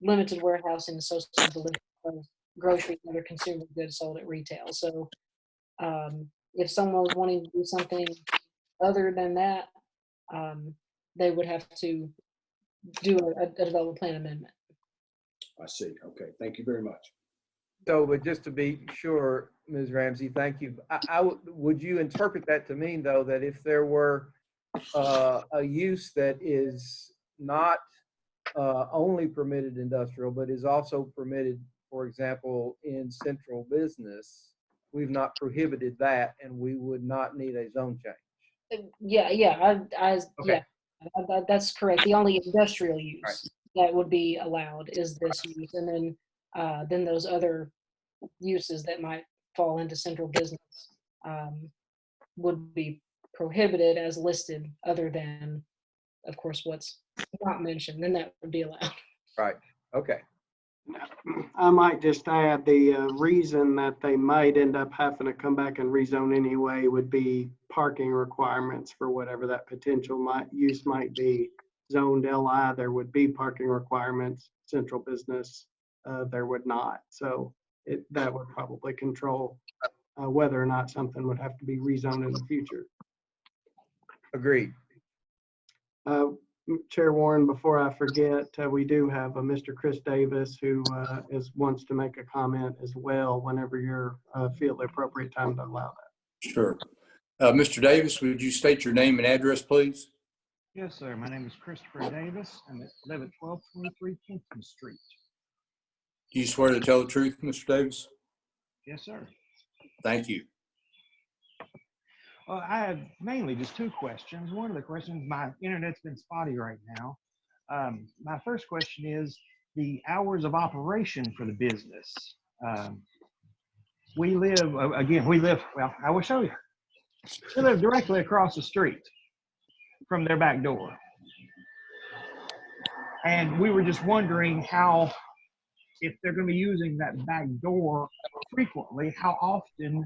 limited warehousing associated delivery of groceries and other consumer goods sold at retail. So if someone was wanting to do something other than that, they would have to do a development plan amendment. I see. Okay, thank you very much. So, but just to be sure, Ms. Ramsey, thank you. Would you interpret that to mean, though, that if there were a use that is not only permitted industrial, but is also permitted, for example, in central business, we've not prohibited that, and we would not need a zone change? Yeah, that's correct. The only industrial use that would be allowed is this use, and then those other uses that might fall into central business would be prohibited as listed, other than, of course, what's not mentioned, then that would be allowed. Right. Okay. I might just add the reason that they might end up having to come back and rezone anyway would be parking requirements for whatever that potential use might be. Zoned LI, there would be parking requirements. Central business, there would not. So that would probably control whether or not something would have to be rezoned in the future. Agreed. Chair Warren, before I forget, we do have a Mr. Chris Davis who wants to make a comment as well whenever you feel the appropriate time to allow that. Sure. Mr. Davis, would you state your name and address, please? Yes, sir. My name is Christopher Davis. I live at 1223 Kingston Street. Do you swear to tell the truth, Mr. Davis? Yes, sir. Thank you. Well, I have mainly just two questions. One of the questions, my internet's been spotty right now. My first question is the hours of operation for the business. We live, well, I will show you. We live directly across the street from their back door. And we were just wondering how, if they're going to be using that back door frequently, how often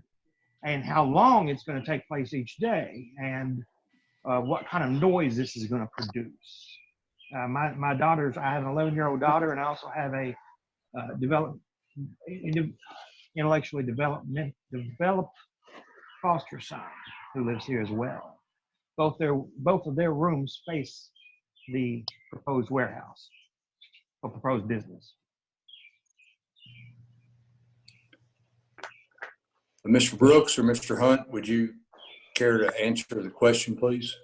and how long it's going to take place each day, and what kind of noise this is going to produce. My daughter's, I have an 11-year-old daughter, and I also have a intellectually developed foster son who lives here as well. Both of their rooms face the proposed warehouse or proposed business. Mr. Brooks or Mr. Hunt, would you care to answer the question, please?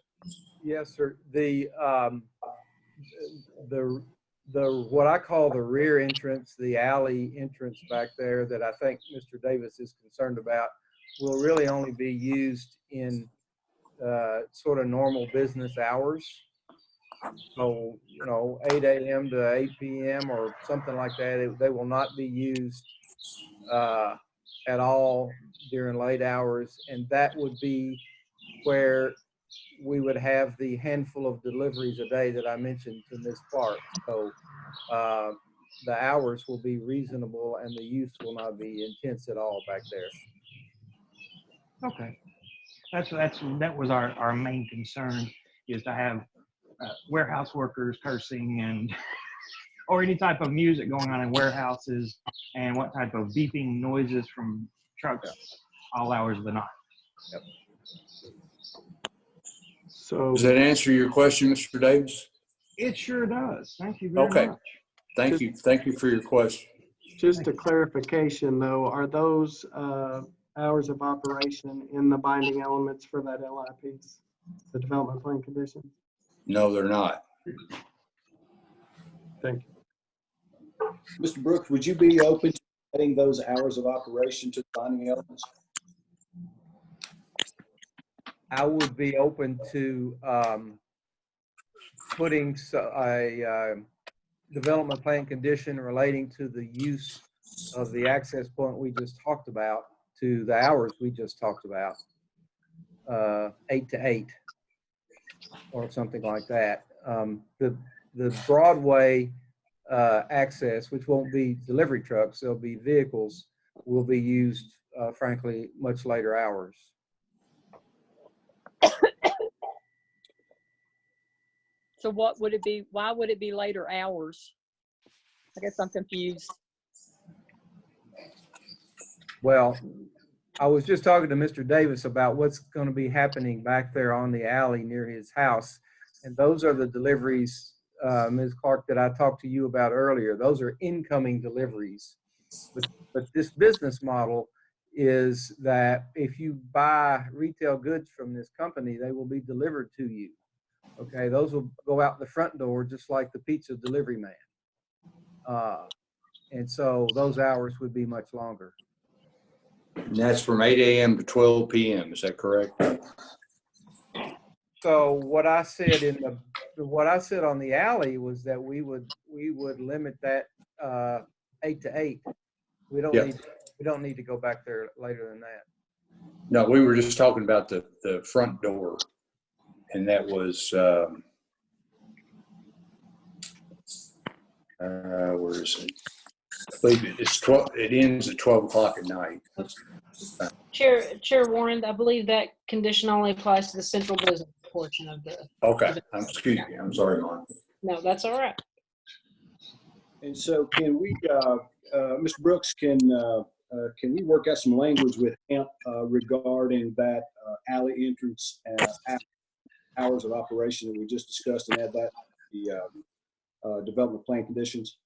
Yes, sir. The what I call the rear entrance, the alley entrance back there that I think Mr. Davis is concerned about, will really only be used in sort of normal business hours. So, 8 a.m. to 8 p.m. or something like that. They will not be used at all during late hours, and that would be where we would have the handful of deliveries a day that I mentioned to Ms. Clark. So the hours will be reasonable and the use will not be intense at all back there. Okay, that was our main concern, is to have warehouse workers cursing and or any type of music going on in warehouses, and what type of beeping noises from trucks all hours of the night. Yep. So does that answer your question, Mr. Davis? It sure does. Thank you very much. Thank you. Thank you for your question. Just a clarification though, are those hours of operation in the binding elements for that LI piece, the development plan conditions? No, they're not. Thank you. Mr. Brooks, would you be open to adding those hours of operation to the binding elements? I would be open to putting a development plan condition relating to the use of the access point we just talked about to the hours we just talked about, 8 to 8 or something like that. The Broadway access, which won't be delivery trucks, they'll be vehicles, will be used, frankly, much later hours. So what would it be? Why would it be later hours? I guess I'm confused. Well, I was just talking to Mr. Davis about what's going to be happening back there on the alley near his house. And those are the deliveries, Ms. Clark, that I talked to you about earlier. Those are incoming deliveries. But this business model is that if you buy retail goods from this company, they will be delivered to you. Okay, those will go out the front door just like the pizza delivery man. And so those hours would be much longer. And that's from 8 a.m. to 12 p.m. Is that correct? So what I said what I said on the alley was that we would limit that 8 to 8. We don't need to go back there later than that. No, we were just talking about the front door, and that was where is it? I believe it's 12. It ends at 12 o'clock at night. Chair Warren, I believe that condition only applies to the central business portion of the. Okay, excuse me. I'm sorry, Mark. No, that's all right. And so can we, Mr. Brooks, can we work out some language with HAMP regarding that alley entrance hours of operation that we just discussed and add that to the development plan conditions?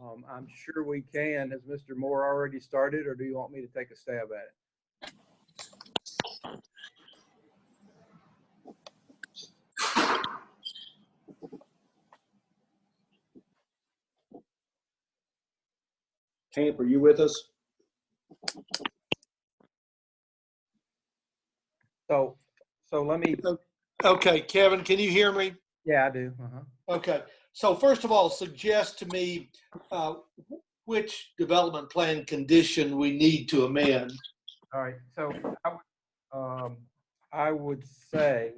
I'm sure we can. Has Mr. Moore already started, or do you want me to take a stab at it? Hamp, are you with us? So let me. Okay, Kevin, can you hear me? Yeah, I do. Okay. So first of all, suggest to me which development plan condition we need to amend. All right. So I would say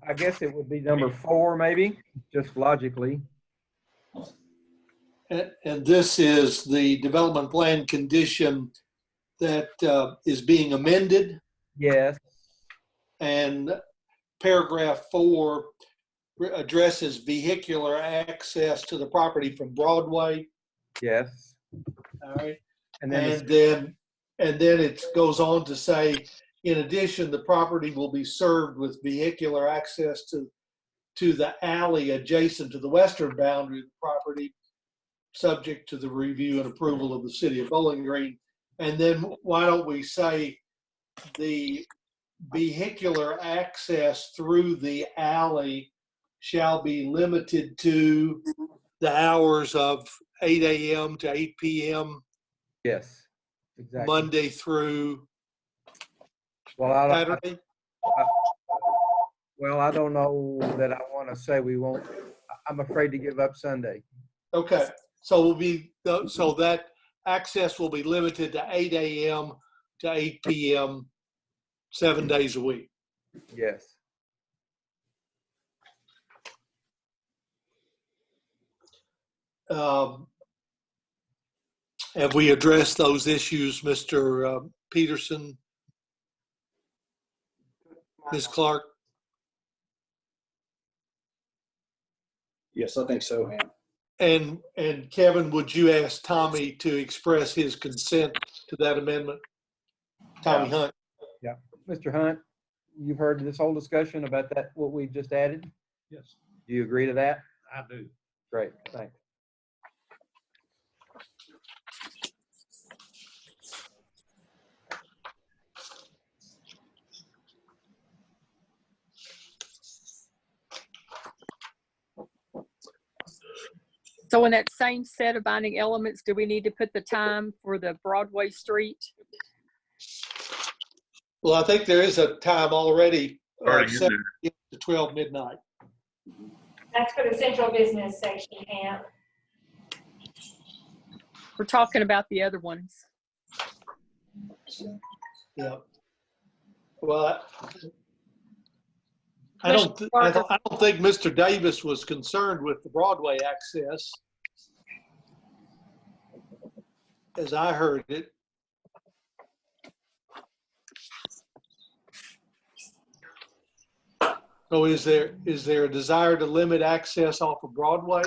I guess it would be number 4, maybe, just logically. And this is the development plan condition that is being amended. Yes. And paragraph 4 addresses vehicular access to the property from Broadway. Yes. All right. And then it goes on to say, in addition, the property will be served with vehicular access to the alley adjacent to the western boundary of the property, subject to the review and approval of the city of Bowling Green. And then why don't we say the vehicular access through the alley shall be limited to the hours of 8 a.m. to 8 p.m. Yes, exactly. Monday through Saturday? I don't know that I want to say we won't. I'm afraid to give up Sunday. Okay, so so that access will be limited to 8 a.m. to 8 p.m. 7 days a week. Yes. Have we addressed those issues, Mr. Peterson? Ms. Clark? Yes, I think so. And Kevin, would you ask Tommy to express his consent to that amendment? Tommy Hunt. Yeah. Mr. Hunt, you've heard this whole discussion about that, what we just added? Yes. Do you agree to that? I do. Great, thanks. So in that same set of binding elements, do we need to put the time for the Broadway Street? Well, I think there is a time already, Already in 7 to 12 midnight. That's for the central business section, Hamp. We're talking about the other ones. Yeah. Well, I don't think Mr. Davis was concerned with the Broadway access, as I heard it. So is there a desire to limit access off of Broadway?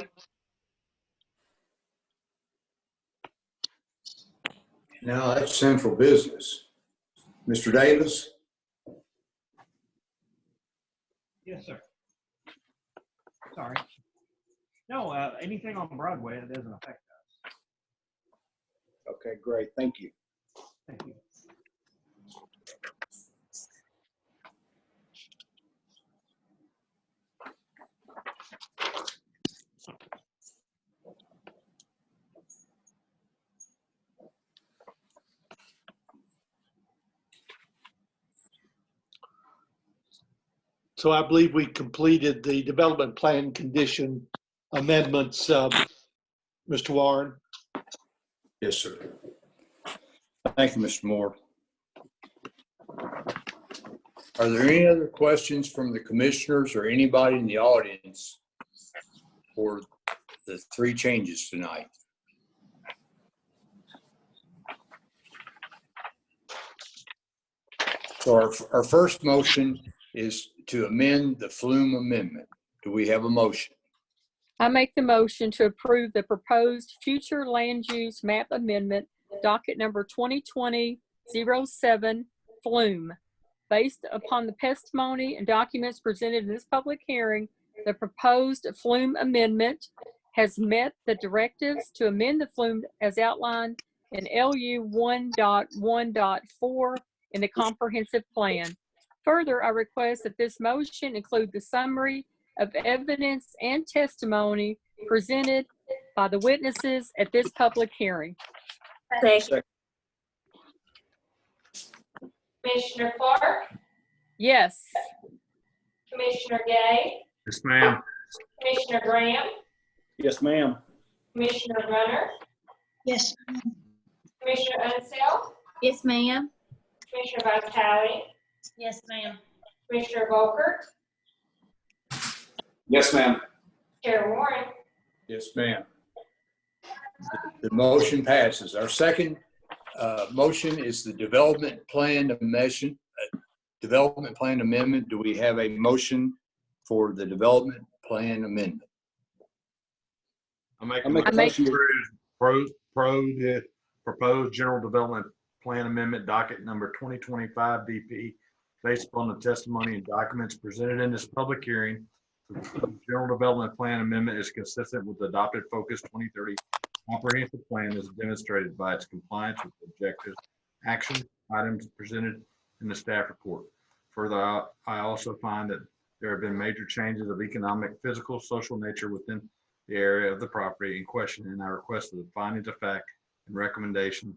Now that's central business. Mr. Davis? Yes, sir. Sorry. No, anything on Broadway, it doesn't affect us. Okay, great. Thank you. Thank you. So I believe we completed the development plan condition amendments, Mr. Warren. Yes, sir. Thank you, Mr. Moore. Are there any other questions from the commissioners or anybody in the audience for the 3 changes tonight? So our first motion is to amend the Flume Amendment. Do we have a motion? I make the motion to approve the proposed future land use map amendment, docket number 2020-07, Flume. Based upon the testimony and documents presented in this public hearing, the proposed Flume amendment has met the directives to amend the Flume as outlined in LU 1.1.4 in the comprehensive plan. Further, I request that this motion include the summary of evidence and testimony presented by the witnesses at this public hearing. Second. Commissioner Clark, Yes. Commissioner Gay, Yes, ma'am. Commissioner Graham, Yes, ma'am. Commissioner Runner, Yes, Commissioner Unseld, Yes, ma'am. Commissioner Vitale, Yes, ma'am. Commissioner Volkert, Yes, ma'am. Chair Warren. Yes, ma'am. The motion passes. Our second motion is the development plan amendment. Do we have a motion for the development plan amendment? I make I a make a motion motion. the proposed general development plan amendment docket number 2025 DP based upon the testimony and documents presented in this public hearing. The general development plan amendment is consistent with the adopted Focus 2030 comprehensive plan as demonstrated by its compliance with objective action items presented in the staff report. Further, I also find that there have been major changes of economic, physical, social nature within the area of the property in question, and I request that the findings of fact and recommendation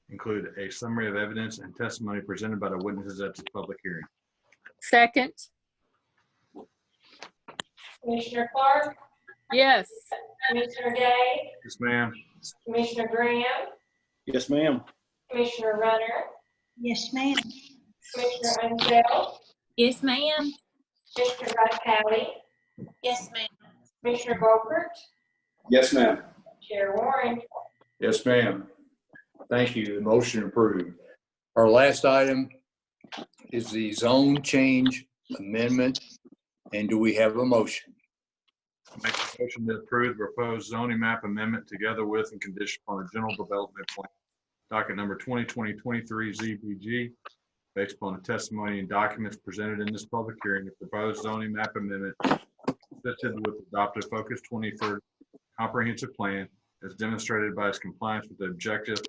include a summary of evidence and testimony presented by the witnesses at this public hearing. Second. Commissioner Clark, Yes. Commissioner Gay, Yes, ma'am. Commissioner Graham, Yes, ma'am. Commissioner Runner, yes, ma'am. Commissioner Unseld, Yes, ma'am. Commissioner Vitale, Yes, ma'am. Commissioner Volkert, Yes, ma'am. Chair Warren. Yes, ma'am. Thank you. The motion approved. Our last item is the zone change amendment. And do we have a motion? I make a motion to approve the proposed zoning map amendment together with and condition upon the general development plan, docket number 2020-23 ZBG, based upon the testimony and documents presented in this public hearing. The proposed zoning map amendment consistent with adopted Focus 2030 comprehensive plan as demonstrated by its compliance with the objective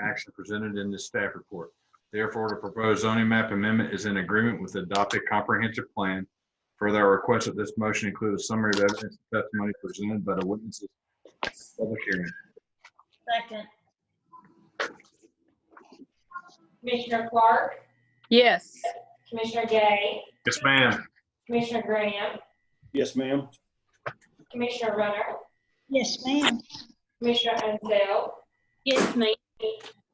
action presented in this staff report. Therefore, the proposed zoning map amendment is in agreement with the adopted comprehensive plan. Further, I request that this motion include a summary of evidence and testimony presented by the witnesses at the public hearing. Second. Commissioner Clark, Yes. Commissioner Gay, Yes, ma'am. Commissioner Graham, Yes, ma'am. Commissioner Runner, Yes, ma'am. Commissioner Unseld, Yes, ma'am.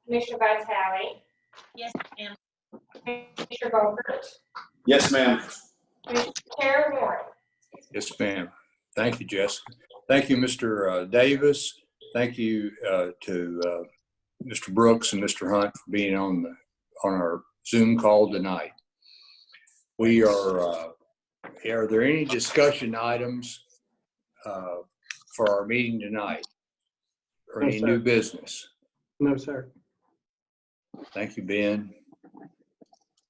Commissioner Vitale, Yes, ma'am. Commissioner Volkert, Yes, ma'am. Chair Warren. Yes, ma'am. Thank you, Jessica. Thank you, Mr. Davis. Thank you to Mr. Brooks and Mr. Hunt for being on our Zoom call tonight. We are there any discussion items for our meeting tonight? Or No, any sir. new business? No, sir. Thank you, Ben.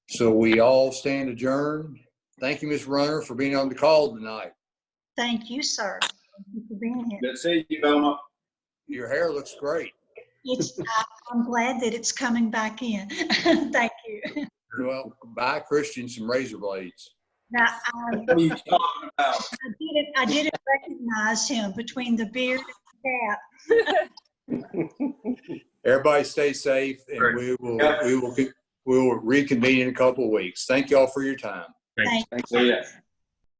So we all stand adjourned. Thank you, Ms. Runner, for being on the call tonight. Thank you, sir. Thank you for being here. Good to see you, Velma. Your hair looks great. I'm glad that it's coming back in. Thank you. Well, buy Christian some razor blades. Now, What are you talking about? I didn't recognize him between the beard and the cap. Everybody stay safe, and we will reconvene in a couple of weeks. Thank y'all for your time. Thank Thanks. See ya.